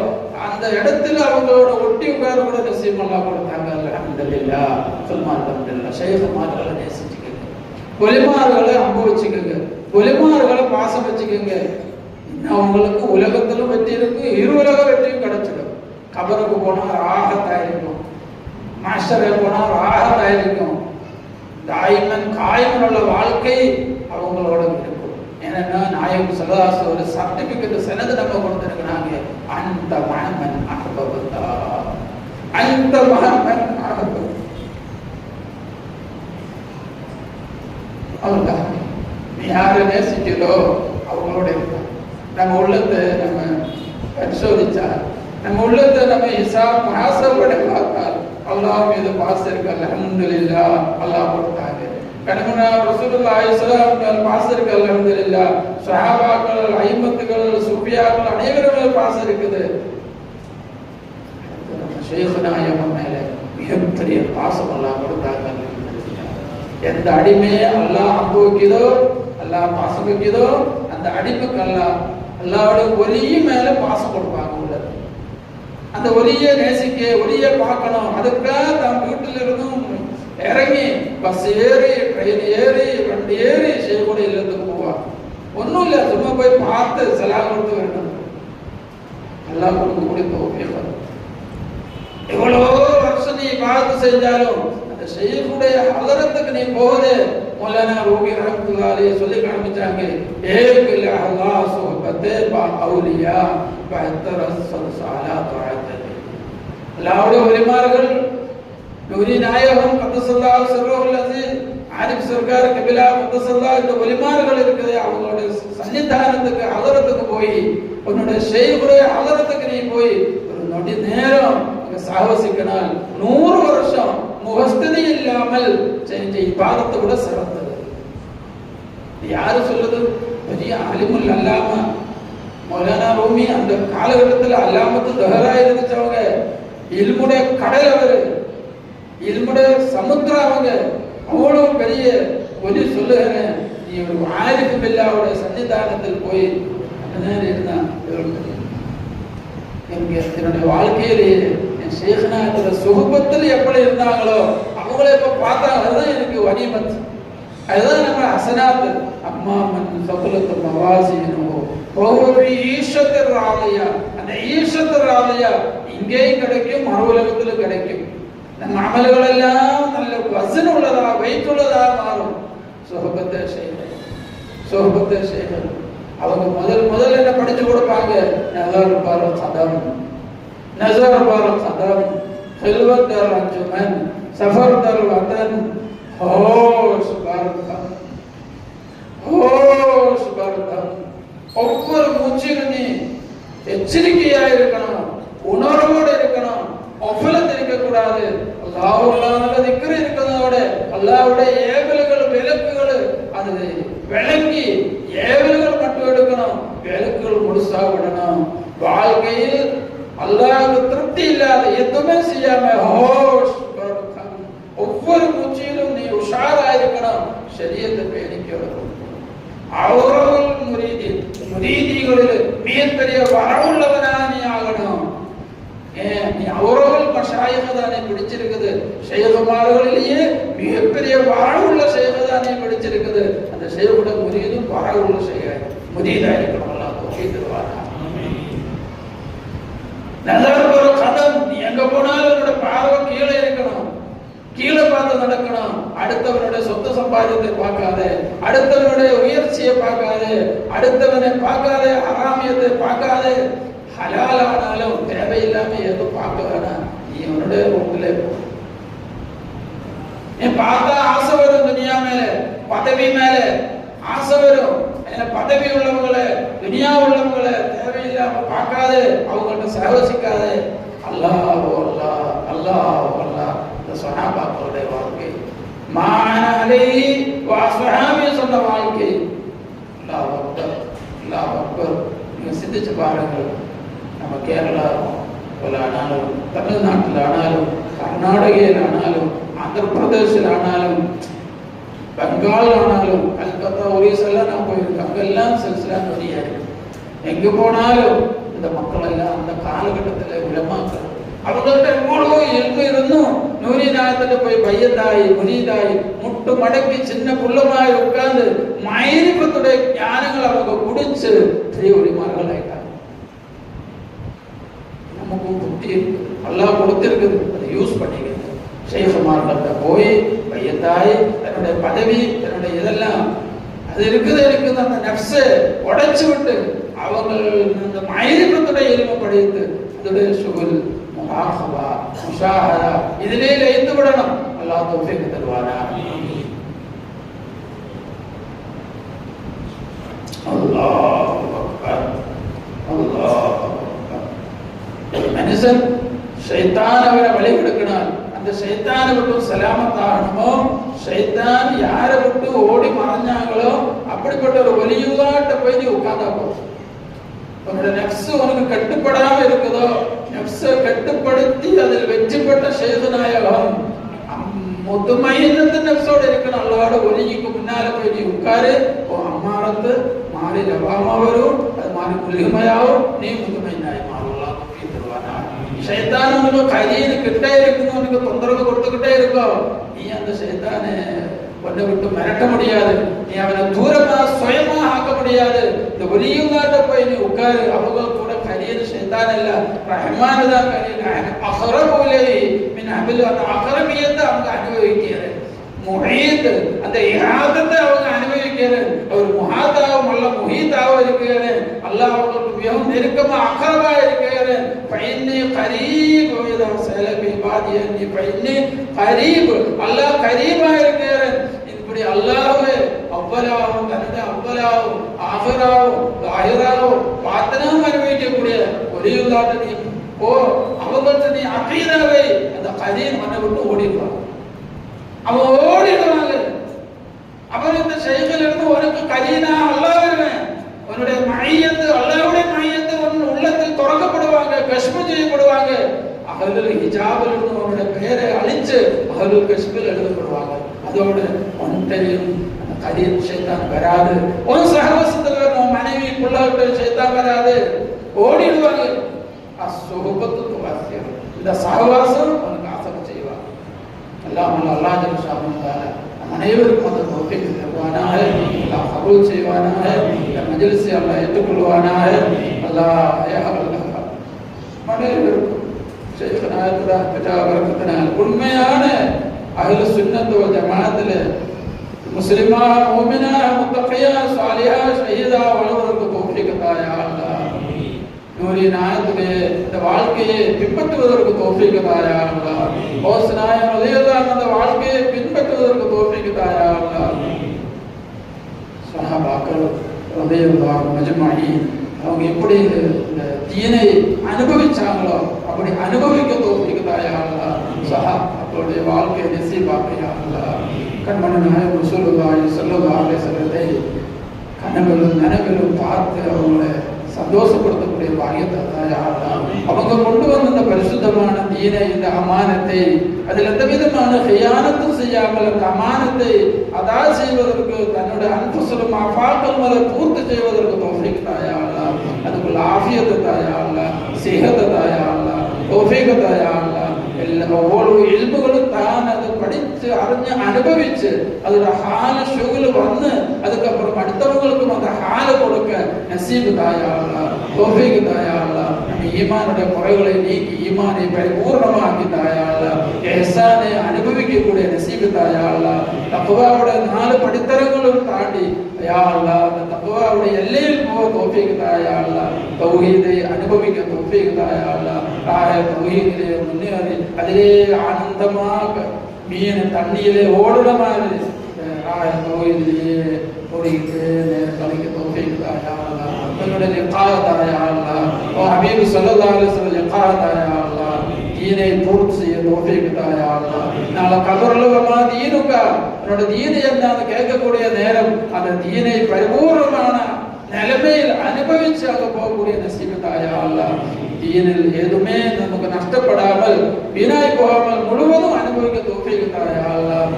அந்த இடத்துல அவங்களோட ஒட்டி உட்கார்ந்து கூட நசீப் அல்லாஹ் கொடுத்தாங்க. அல்ஹம்துலில்லாஹ். அல்ஹம்துலில்லாஹ். ஷைഖுமார்களை நேசிச்சுக்கங்க, ஒலிமார்களை அனுபவிச்சுக்கங்க, ஒலிமார்களை பாசம் வச்சுக்கங்க. அவங்களுக்கு உலகத்திலும் வெற்றி இருக்கு, இரு உலக வெற்றியும் கிடைச்சிடும். கபருக்கு போனா ராகத்தாயிருக்கும், மாஸ்டரை போனா ராகத்தாயிருக்கும். தாய்மன் காயம் உள்ள வாழ்க்கை அவங்களோட இருக்கும். ஏன்னா நாயகம் ஸல்லல்லாஹு ஒரு சர்டிபிகேட் சனது நம்ம கொடுத்திருக்கிறாங்க. அந்த மஹமன் அஹ்பபதா, அந்த மஹமன் அஹ்பப அவங்க நீ யாரை நேசிக்கிறோ அவங்களோட இருக்கும். நம்ம உள்ளத்தை நம்ம பரிசோதிச்சா, நம்ம உள்ளத்தை நம்ம ஹிசாப் முஹாசபை பார்த்தால் அல்லாஹ் மீது பாசம் இருக்கு. அல்ஹம்துலில்லாஹ். அல்லாஹ் கொடுத்தாங்க. கண்மனா ரசூலுல்லாஹி ஸல்லல்லாஹு அலைஹி வஸல்லம் பாசம் இருக்கு. அல்ஹம்துலில்லாஹ். சஹாபாக்கள், ஐமத்துகள், சூஃபியாக்கள் அனைவரும் பாசம் இருக்குது. ஷைഖுனாயகம் மேல மிகப்பெரிய பாசம் அல்லாஹ் கொடுத்தாங்க. எந்த அடிமை அல்லாஹ் அனுபவிக்குதோ, அல்லாஹ் பாசம் வைக்குதோ, அந்த அடிமைக்கு அல்லாஹ்வோட ஒலிய மேல பாசம் கொடுப்பாங்க. உள்ளது அந்த ஒலியை நேசிக்க, ஒலியை பார்க்கணும். அதுக்காக தம் வீட்டில் இருந்தும் இறங்கி பஸ் ஏறி, ட்ரெயின் ஏறி, வண்டி ஏறி ஷேഖோட இல்லத்துக்கு போவாங்க. ஒன்றும் இல்லை, சும்மா போய் பார்த்து சலாம் கொடுத்து வரணும். அல்லாஹ் கொடுக்கக்கூடிய தௌஃபீக். எவ்வளோ வருஷம் நீ பார்த்து செஞ்சாலும் அந்த ஷேഖுடைய ஹலரத்துக்கு நீ போகுது, மௌலானா ரூமி ரஹ்மத்துல்லாஹி அலைஹி சொல்லி காமிச்சாங்க, ஏக் லஹலா சுஹபத்தே பா அவுலியா பஹத்தரஸ் ஸலாத்து அலைஹி. அல்லாஹ்வுடைய வலிமார்கள் நூரி நாயகம் கத்தஸல்லாஹு சிர்ருல் அஸீஸ் ஆரிஃப் சர்கார் கபிலா கத்தஸல்லாஹு இந்த வலிமார்கள் இருக்குது, அவங்களோட சன்னிதானத்துக்கு ஹலரத்துக்கு போய் உன்னோட ஷேഖுடைய ஹலரத்துக்கு நீ போய் ஒரு நொடி நேரம் சாவசிக்கனால் 100 வருஷம் முகஸ்துதி இல்லாமல் செஞ்ச இபாதத்தை விட சிறந்தது. யாரு சொல்லுது? பெரிய ஆலிமுல் அல்லாமா மௌலானா ரூமி. அந்த காலகட்டத்தில் அல்லாமத்து தஹரா இருந்துச்சவங்க, இல்முடைய கடல் அவரு, இல்முடைய சமுத்திரம் அவங்க. அவ்வளவு பெரிய ஒலி சொல்லுகிறேன், நீ ஒரு ஆரிஃப் பில்லாவுடைய சன்னிதானத்தில் போய் அந்த நேரம் இருந்தான். என்னுடைய வாழ்க்கையிலேயே என் ஷேഖனா இந்த சுஹபத்தில் எப்படி இருந்தாங்களோ அவங்கள இப்ப பார்த்தாங்க. அதுதான் எனக்கு வனிமத், அதுதான் நம்ம ஹசனாத். அம்மா மன் சகுலத்து மவாசினோ ஒவ்வொரு ஈஷத்து ராலியா, அந்த ஈஷத்து ராலியா இங்கேயும் கிடைக்கும், மறுவுலகத்திலும் கிடைக்கும். நம்ம அமல்கள் எல்லாம் நல்ல வசன் உள்ளதா வைத்துள்ளதா மாறும். சுஹபத்தை ஷேഖ், சுஹபத்தை ஷேഖ் அவங்க முதல்ல என்ன படிச்சு கொடுப்பாங்க? நஸர் பாரத் சதம், நஸர் பாரத் சதம், ஹில்வத் தர் அஞ்சுமன், சஃபர் தர் வதன், ஹோஷ் பாரதம், ஹோஷ் பாரதம். ஒவ்வொரு மூச்சிலும் நீ எச்சரிக்கையா இருக்கணும், உணர்வோடு இருக்கணும், ஒஃபலத் இருக்கக்கூடாது. அல்லாஹ்வுடைய திக்ர் இருக்கிறதோட அல்லாஹ்வுடைய ஏவல்கள் விலக்குகள் அது விளங்கி ஏவல்கள் மட்டும் எடுக்கணும், விலக்குகள் முழுசா விடணும். வாழ்க்கையில் அல்லாஹ்வுக்கு திருப்தி இல்லாத எதுவுமே செய்யாம ஹோஷ் ஒவ்வொரு மூச்சிலும் நீ உஷாரா இருக்கணும், ஷரியத்தை பேணிக்கணும். அவர்கள் முரீதிகளில் மிகப்பெரிய வரவுள்ளவனா நீ ஆகணும். நீ அவர்கள் மஷாயிக தானே பிடிச்சிருக்குது, ஷேகுமார்களிலேயே மிகப்பெரிய வரவுள்ள ஷேக தானே பிடிச்சிருக்குது. அந்த ஷேகுட முரீதும் வரவுள்ள ஷேக முரீதா இருக்கணும். அல்லாஹ் தௌஃபீக் தருவானா. நஸர் ஒரு கதம், நீ எங்க போனாலும் உன்னோட பார்வை கீழே இருக்கணும், கீழே பார்த்து நடக்கணும். அடுத்தவனுடைய சொத்து சம்பாதித்தை பார்க்காத, அடுத்தவனுடைய உயர்ச்சியை பார்க்காத, அடுத்தவனை பார்க்காத, ஹராமியத்தை பார்க்காத. ஹலால் ஆனாலும் தேவையில்லாம எதுவும் பார்க்க வேணாம். நீ அவனுடைய ரூம்ல நீ பார்த்தா ஆசை வரும், துனியா மேல பதவி மேல ஆசை வரும். பதவி உள்ளவங்களை துனியா உள்ளவங்களை தேவையில்லாம பார்க்காது, அவங்கள்ட்ட சகவசிக்காது. அல்லாஹ் அல்லாஹ் அல்லாஹ் அல்லாஹ். இந்த சஹாபாக்களுடைய வாழ்க்கை மானலை வாஸ்ஹாபி சொன்ன வாழ்க்கை. அல்லாஹ் அக்பர், அல்லாஹ் அக்பர். நீங்க சிந்திச்சு பாருங்கள். நம்ம கேரளா ஆனாலும், தமிழ்நாட்டில் ஆனாலும், கர்நாடகையில் ஆனாலும், ஆந்திர பிரதேசில் ஆனாலும், பெங்கால் ஆனாலும், கல்கத்தா, ஒரிசெல்லாம் நான் போயிருக்கேன். அங்கெல்லாம் சில்சிலா நிறைய எங்க போனாலும் இந்த மக்கள் எல்லாம் அந்த காலகட்டத்தில் உலமாக்கள் அவங்கள்ட்ட எவ்வளோ எங்க இருந்தும் நூரிநாயகத்திட்ட போய் பையத்தாயி முனிதாயி முட்டு மடக்கி சின்ன புள்ளமாய் உட்கார்ந்து மயிரிபத்துடைய ஞானங்கள் அவங்க குடிச்சு பெரிய ஒளிமார்கள் ஆயிட்டாங்க. நமக்கும் புத்தி இருக்கு, அல்லாஹ் கொடுத்திருக்குது, அதை யூஸ் பண்ணிக்கிறது. ஷேகுமார்கள்ட்ட போய் பையத்தாய் தன்னுடைய பதவி தன்னுடைய இதெல்லாம் அது இருக்குது அந்த நஃப்ஸை உடைச்சு விட்டு அவங்கள் அந்த மயிரிபத்துடைய இல்ம படித்து அதோடைய சுகுல் முஹாசபா முஷாஹதா இதிலே லயித்து விடணும். அல்லாஹ் தௌஃபீக் தருவானா. அல்லாஹ் அக்பர், அல்லாஹ் அக்பர். மனுஷன் ஷைத்தான் அவரை வழிகெடுக்கிறான். அந்த ஷைத்தானை விட்டு சலாமத்தாகணுமோ, ஷைத்தான் யாரை விட்டு ஓடி மறைஞ்சாங்களோ அப்படிப்பட்ட ஒரு வலியுள்ளாட்ட போய் நீ உட்கார்ந்தா போதும். உன்னோட நஃப்ஸ் உனக்கு கட்டுப்படாம இருக்குதோ, நஃப்ஸை கட்டுப்படுத்தி அதில் வெற்றி பெற்ற ஷேகு நாயகம் முதுமையிலிருந்து நஃப்ஸோட இருக்கணும். அல்லாவோட ஒலிக்கு முன்னால போய் நீ உட்காரு. அம்மாரத்து மாறி லபாமா வரும், அது மாறி முழுமையாவும் நீ முதுமை நாயமா தருவானா. ஷைத்தான் உனக்கு கையினுக்கிட்டே இருக்குன்னு உனக்கு தொந்தரவு கொடுத்துக்கிட்டே இருக்கும். நீ அந்த ஷைத்தானை ஒன்றை விட்டு மிரட்ட முடியாது, நீ அவனை தூரமா சுயமா ஆக்க முடியாது. இந்த ஒலியுங்காட்ட போய் நீ உட்காரு. அவங்க கூட கரியது ஷைத்தான் இல்ல, ரஹ்மான் தான் கரியது. அகரபுலே மின் அபில், அந்த அகரபியத்தை அவங்க அனுபவிக்கிறது. முஹீத், அந்த இஹாதத்தை அவங்க அனுபவிக்கிறேன். அவர் முஹாதாவும் அல்ல முஹீதாவும் இருக்கிறேன். அல்லாஹ் அவர்களுக்கு மிகவும் நெருக்கமா அகரவா இருக்கிறேன். பைன்னி கரீப் இதா சலபி பாதியன்னி பைன்னி கரீப், அல்லாஹ் கரீபா இருக்கிறேன். இப்படி அல்லாஹ்வே அவ்வலாவும் தனது அவ்வலாவும் ஆஹிராவும் லாஹிராவும் பாத்தனாவும் அனுபவிக்கக்கூடிய ஒலியுல்லாட்ட நீ ஓ அவங்கள்ட்ட நீ அகீதாவை அந்த கரீம் மண்ணை விட்டு ஓடிடுவாங்க. அவன் ஓடிடுவாங்க. அவர் இந்த ஷைഖில் இருந்து உனக்கு கரீனா அல்லாஹ் வருவேன், உன்னுடைய மஹியத்து அல்லாஹ்வுடைய மஹியத்து உன் உள்ளத்தில் திறக்கப்படுவாங்க, கஷ்பு செய்யப்படுவாங்க. அகலுல் ஹிஜாபில் இருந்து உன்னுடைய பெயரை அழிச்சு அகலுல் கஷ்பில் எழுதப்படுவாங்க. அதோடு ஒன்றையும் அந்த கரீம் ஷைத்தான் வராது. உன் சஹவாசத்தில் உன் மனைவி பிள்ளைகிட்ட ஷைத்தான் வராது, ஓடிடுவாங்க. அஸ்ஸுஹபத்து துஅஸ்ஸிர், இந்த சஹவாசம் உனக்கு ஆசை செய்வாங்க. அல்லாஹ் ஜல்ல ஷானுஹு அனைவருக்கும் அந்த தௌஃபீக் தருவானாக, அல்லாஹ் கபூல் செய்வானாக, இந்த மஜ்லிஸை அல்லாஹ் ஏற்றுக்கொள்வானாக. அல்லாஹ் யா அல்லாஹ் அனைவருக்கும் ஷைഖனா பரக்கத்தினால் உண்மையான அஹ்லு சுன்னத் வல் ஜமாஅத்தில் முஸ்லிமா முஃமினா முத்தகியா சாலிஹா ஷஹீதா வாழ்வதற்கு தௌஃபீக் தா யா அல்லாஹ். நூரி நாயத்துடைய இந்த வாழ்க்கையை பின்பற்றுவதற்கு தௌஃபீக் தா யா அல்லாஹ். ஹௌஸ் நாயகம் ரலியல்லாஹு அந்த வாழ்க்கையை பின்பற்றுவதற்கு தௌஃபீக் தா யா அல்லாஹ். சஹாபாக்கள் ரலியல்லாஹு மஜ்மஈன் அவங்க எப்படி இந்த தீனை அனுபவிச்சாங்களோ அப்படி அனுபவிக்க தௌஃபீக் தா யா அல்லாஹ். சஹாபாக்களுடைய வாழ்க்கையை நசீபாக்க யா அல்லாஹ். கண்மணி நாயகம் ரசூலுல்லாஹி ஸல்லல்லாஹு அலைஹி வஸல்லம் கனவிலும் நனவிலும் பார்த்து அவங்களை சந்தோஷப்படுத்தக்கூடிய பாக்கியத்தை அவங்க கொண்டு வந்த இந்த பரிசுத்தமான தீனை, இந்த அமானத்தை, அதில் எந்த விதமான ஹியானத்தும் செய்யாமல் அந்த அமானத்தை அதா செய்வதற்கு தன்னுடைய அன்புசலும் அஃபாக்கள் மேல பூர்த்தி செய்வதற்கு தௌஃபீக் தாயா அல்லாஹ். அதுக்குள்ள ஆஃபியத்தை தாயா அல்லாஹ், சிஹத்தை தாயா அல்லாஹ், தௌஃபீக் தாயா அல்லாஹ். ஒவ்வொரு இல்முகளும் தான் அதை படித்து அறிஞ்சு அனுபவிச்சு அதோட ஹால ஷுகுல் வந்து அதுக்கப்புறம் அடுத்தவங்களுக்கும் அந்த ஹால கொடுக்க நசீபு தாயா அல்லாஹ், தௌஃபீக் தாயா அல்லாஹ். நம்ம ஈமானுடைய குறைகளை நீக்கி ஈமானை பரிபூர்ணமாக்கி தாயா அல்லாஹ், இஹ்சானை அனுபவிக்கக்கூடிய நசீபு தாயா அல்லாஹ். தக்வாவுடைய 4 படித்தரங்களும் தாண்டி யா அல்லாஹ் அந்த தக்வாவுடைய எல்லையில் போக தௌஃபீக் தாயா அல்லாஹ். தௌஹீதை அனுபவிக்க தௌஃபீக் தாயா அல்லாஹ். தௌஹீதிலே முன்னேறி அதிலே ஆனந்தமாக மீன் தண்ணியிலே ஓடுற மாதிரி தௌஹீதிலே ஓடிக்கிட்டு கலைக்க தௌஃபீக் தாயா அல்லாஹ். உன்னுடைய லிகா தாயா அல்லாஹ், ஓ ஹபீப் ஸல்லல்லாஹு அலைஹி வஸல்லம் லிகா தாயா அல்லாஹ். தீனை பூர்த்தி செய்ய தௌஃபீக் தாயா அல்லாஹ். நாளை கபர்ல வமா தீனுக, உன்னோட தீனை என்ன கேட்கக்கூடிய நேரம் அந்த தீனை பரிபூர்ணமான நிலைமையில் அனுபவிச்சு அங்க போகக்கூடிய நசீபு தாயா அல்லாஹ். தீனில் எதுவுமே நமக்கு நஷ்டப்படாமல் வீணாய் போகாமல் முழுவதும் அனுபவிக்க தௌஃபீக் தாயா அல்லாஹ்.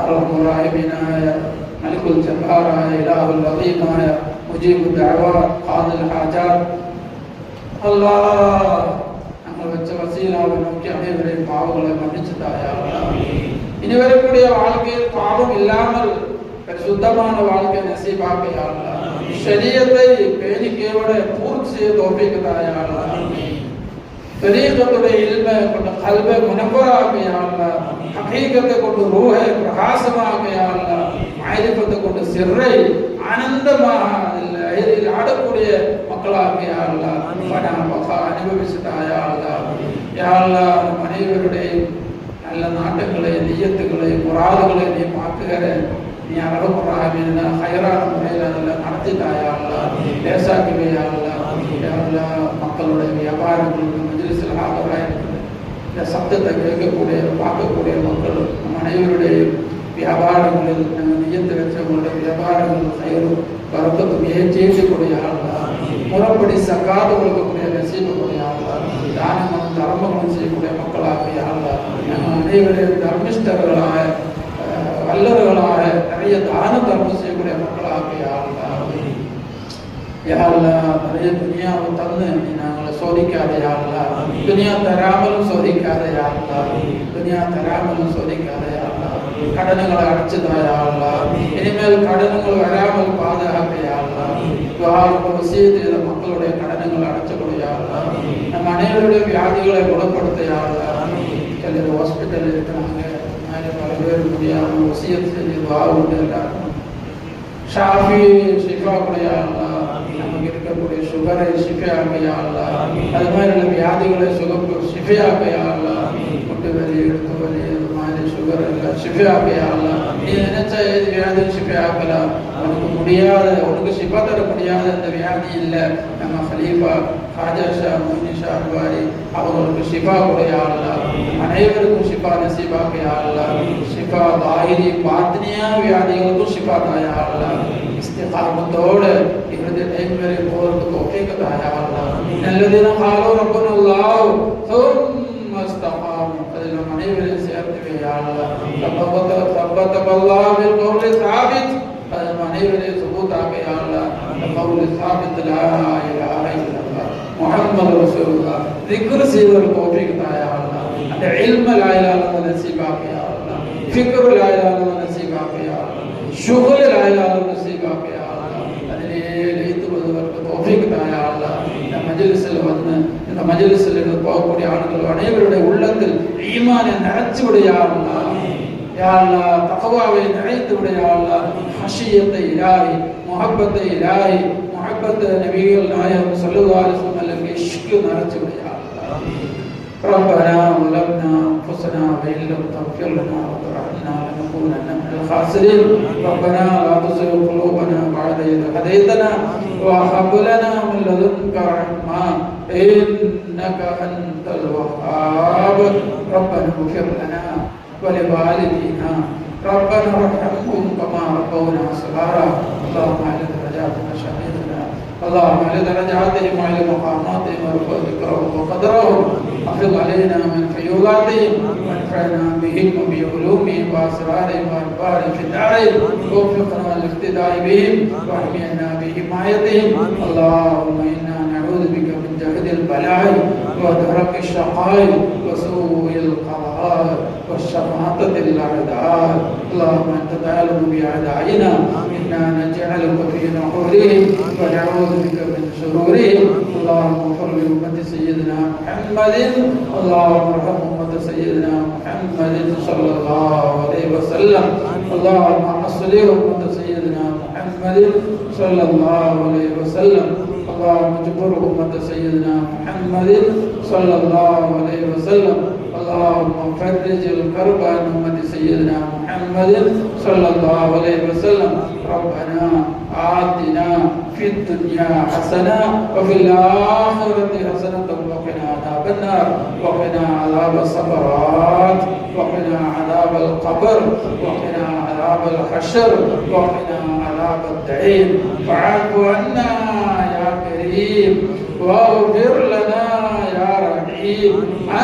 அர்ஹமுர் ராஹிமீனாய மலிகுல் ஜப்பாராய இலாஹுல் அஸீமாய முஜீபுத் தஅவாத் காதில் ஹாஜாத் அல்லாஹ். நம்ம வச்ச வசீலாவை நோக்கி அனைவரையும் பாவங்களை மன்னிச்சு தாயா அல்லாஹ். இனி வரக்கூடிய வாழ்க்கையில் பாவம் இல்லாமல் சுத்தமான வாழ்க்கை நசீபாக்க யா அல்லாஹ். ஷரியத்தை பேணிக்கையோட பூர்த்தி செய்ய தௌஃபீக் தாயா அல்லாஹ். தரீகத்துடைய இல்மை கொண்ட கல்பை முனவ்வராக யா அல்லாஹ். ஹகீகத்தை கொண்டு ரூஹை பிரகாசமாக யா அல்லாஹ். மாரிஃபத்தை கொண்டு சிர்ரை ஆனந்தமாக அதில் ஆடக்கூடிய மக்களாக யா அல்லாஹ். அனுபவிச்சு தாயா அல்லாஹ். யா அல்லாஹ் நம் அனைவருடைய நல்ல நாட்டங்களை நியத்துக்களை முராதுகளை நீ மாற்றுகிற நீ அழகுறாக ஹைரான முறையில் அதில் நடத்தி தாயா அல்லாஹ். லேசாக்கவே யா அல்லாஹ். மக்களுடைய வியாபாரங்களுக்கு மஜ்லிஸில் ஆகராக இருக்குது இந்த சப்தத்தை கேட்கக்கூடிய பார்க்கக்கூடிய மக்கள் நம் அனைவருடைய வியாபாரங்களில் நம்ம நியத்து வச்சவங்களுடைய வியாபாரங்கள் ஹைரும் வரக்கத்தும் ஏற்றிக்கூடிய அல்லாஹ். முறைப்படி சக்காத்து கொடுக்கக்கூடிய நசீபக்கூடிய அல்லாஹ். தானங்களும் தர்மங்களும் செய்யக்கூடிய மக்களாக யா அல்லாஹ். நம்ம அனைவரையும் தர்மிஷ்டர்களாக வல்லர்களாக நிறைய தான தர்மம் செய்யக்கூடிய மக்களாக யா அல்லாஹ். யா அல்லாஹ் நிறைய துனியாவை தந்து நீ நாங்களை சோதிக்காத யா அல்லாஹ். துனியா தராமலும் சோதிக்காத யா அல்லாஹ். துனியா தராமலும் சோதிக்காத யா அல்லாஹ். கடன்களை அடைச்சுதா யா அல்லாஹ். இனிமேல் கடன்கள் வராமல் பாதுகாக்க யா அல்லாஹ். வசீது மக்களுடைய கடன்களை அடைச்சக்கூடிய யா அல்லாஹ். நம்ம அனைவருடைய வியாதிகளை குணப்படுத்த யா அல்லாஹ். சிலர் ஹாஸ்பிட்டல் இருக்கிறாங்க, பேர் முடியாமல் வசியத் செஞ்சு துஆவுண்டு எல்லாரும் ஷாஃபி ஷிஃபா கூடிய அல்லாஹ், நமக்கு இருக்கக்கூடிய சுகரை ஷிஃபியாக்க யா அல்லாஹ், அது மாதிரி உள்ள வியாதிகளை ஷிஃபியாக்க யா அல்லாஹ், முட்டு வலி எடுத்து வலி அது மாதிரி சுகர் எல்லாம் ஷிஃபியாக்க யா அல்லாஹ். நீ நினைச்சா ஏது வியாதி ஷிஃபியாக்கலாம், உனக்கு முடியாத உனக்கு ஷிஃபா தர முடியாத அந்த வியாதி இல்லை. நம்ம ஹலீஃபா ஹாஜா ஷா முனி ஷா அன்வாரி அவர்களுக்கு ஷிஃபா கூடிய அல்லாஹ், அனைவருக்கும் ஷிஃபா நசீபாக்க யா அல்லாஹ். ஷிஃபா தாஹிரி பாத்தினியா வியாதிகளுக்கும் ஷிஃபா தாயா அல்லாஹ். இஸ்திகாமத்தோடு இறுதி டைம் வரை போகிறதுக்கு தௌஃபீக் தாயா அல்லாஹ். الذين قالوا ربنا الله ثم استقاموا அதில் நம் அனைவரையும் சேர்த்துவே யா அல்லாஹ். ثبت الله بالقول الثابت அதில் நம் அனைவரையும் சுபூத்தாக்க யா அல்லாஹ். القول الثابت لا إله إلا الله محمد رسول الله ذكر செய்வதற்கு தௌஃபீக் தாயா அல்லாஹ். அந்த இல்ம லா இலாஹ இல்லல்லாஹ் நசீபாக்க யா அல்லாஹ். ஃபிக்ர் லா இலாஹ இல்லல்லாஹ் நசீபாக்க யா அல்லாஹ். ஷுகுல் லா இலாஹ இல்லல்லாஹ் நசீபாக்க யா அல்லாஹ். அதிலே லயித்து வருவதற்கு தௌஃபீக் தாயா அல்லாஹ். இந்த மஜ்லிஸில் வந்து இந்த மஜ்லிஸில் இருந்து போகக்கூடிய ஆட்கள் அனைவருடைய உள்ளத்தில் ஈமானை நிறைச்சு விடு யா அல்லாஹ். யா அல்லாஹ் தக்வாவை நிறைத்து விடு யா அல்லாஹ். ஹஷியத்தை இலாஹி, முஹப்பத்தை இலாஹி, முஹப்பத்தை நபிகள் நாயகம் ஸல்லல்லாஹு அலைஹி வஸல்லம் இஷ்க் நிறைச்சு விடு யா அல்லாஹ். ربنا ظلمنا انفسنا وان لم تغفر لنا وترحمنا لنكونن من الخاسرين. ربنا لا تزغ قلوبنا بعد إذ هديتنا وهب لنا من لدنك رحمة إنك أنت الوهاب. ربنا اغفر لنا ولوالدينا ربنا ارحمهم كما ربونا صغارا. اللهم اعلى درجاتنا شهيدنا، اللهم اعلى درجاتهم وعلى مقاماتهم وارفع ذكرهم وقدرهم، احفظ علينا من فيوضاتهم وانفعنا بهم وبعلومهم واسرارهم وانبارهم في الدارين، ووفقنا للاقتداء بهم واحمينا بحمايتهم. اللهم انا نعوذ بك من جهد البلاء ودرك الشقاء وسوء القضاء والشماتة الاعداء. اللهم انت تعلم باعدائنا، انا نجعلك في نحورهم ونعوذ بك من شرورهم. اللهم اغفر لأمة سيدنا محمد، اللهم ارحم أمة سيدنا محمد صلى الله عليه وسلم. اللهم اصلح أمة سيدنا محمد صلى الله عليه وسلم. اللهم اجبر أمة سيدنا محمد صلى الله عليه وسلم. اللهم فرج الكرب عن أمة سيدنا محمد صلى الله عليه وسلم. ربنا آتنا في الدنيا حسنة وفي الآخرة حسنة وقنا عذاب النار وقنا عذاب السكرات وقنا عذاب القبر وقنا عذاب الحشر وقنا عذاب الدين. فاعف عنا يا كريم واغفر لنا يا رحيم.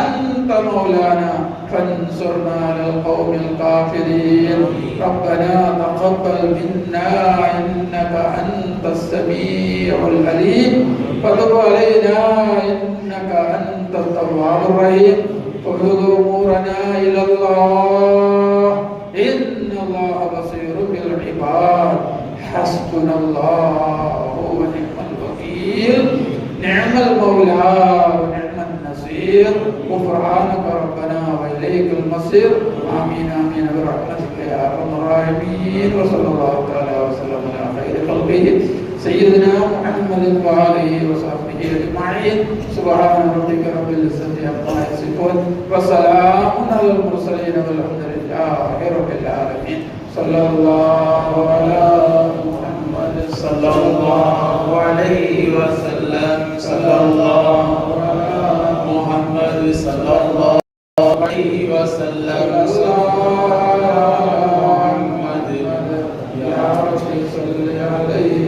أنت مولانا فانصرنا على القوم الكافرين. ربنا تقبل منا إنك أنت السميع العليم وتب علينا إنك أنت التواب الرحيم. وخذ أمورنا إلى الله إن الله بصير بالعباد. حسبنا الله ونعم الوكيل، نعم المولى ونعم النصير. غفرانك ربنا وإليك المصير. آمين آمين برحمتك يا أرحم الراحمين. وصلى الله تعالى وسلم على خير خلقه سيدنا محمد وآله وصحبه أجمعين. سبحان ربك رب العزة عما يصفون وسلام على المرسلين والحمد لله رب العالمين. صلى الله على محمد صلى الله عليه وسلم. صلى الله على محمد صلى الله عليه وسلم. صلى الله على محمد يا رب صل عليه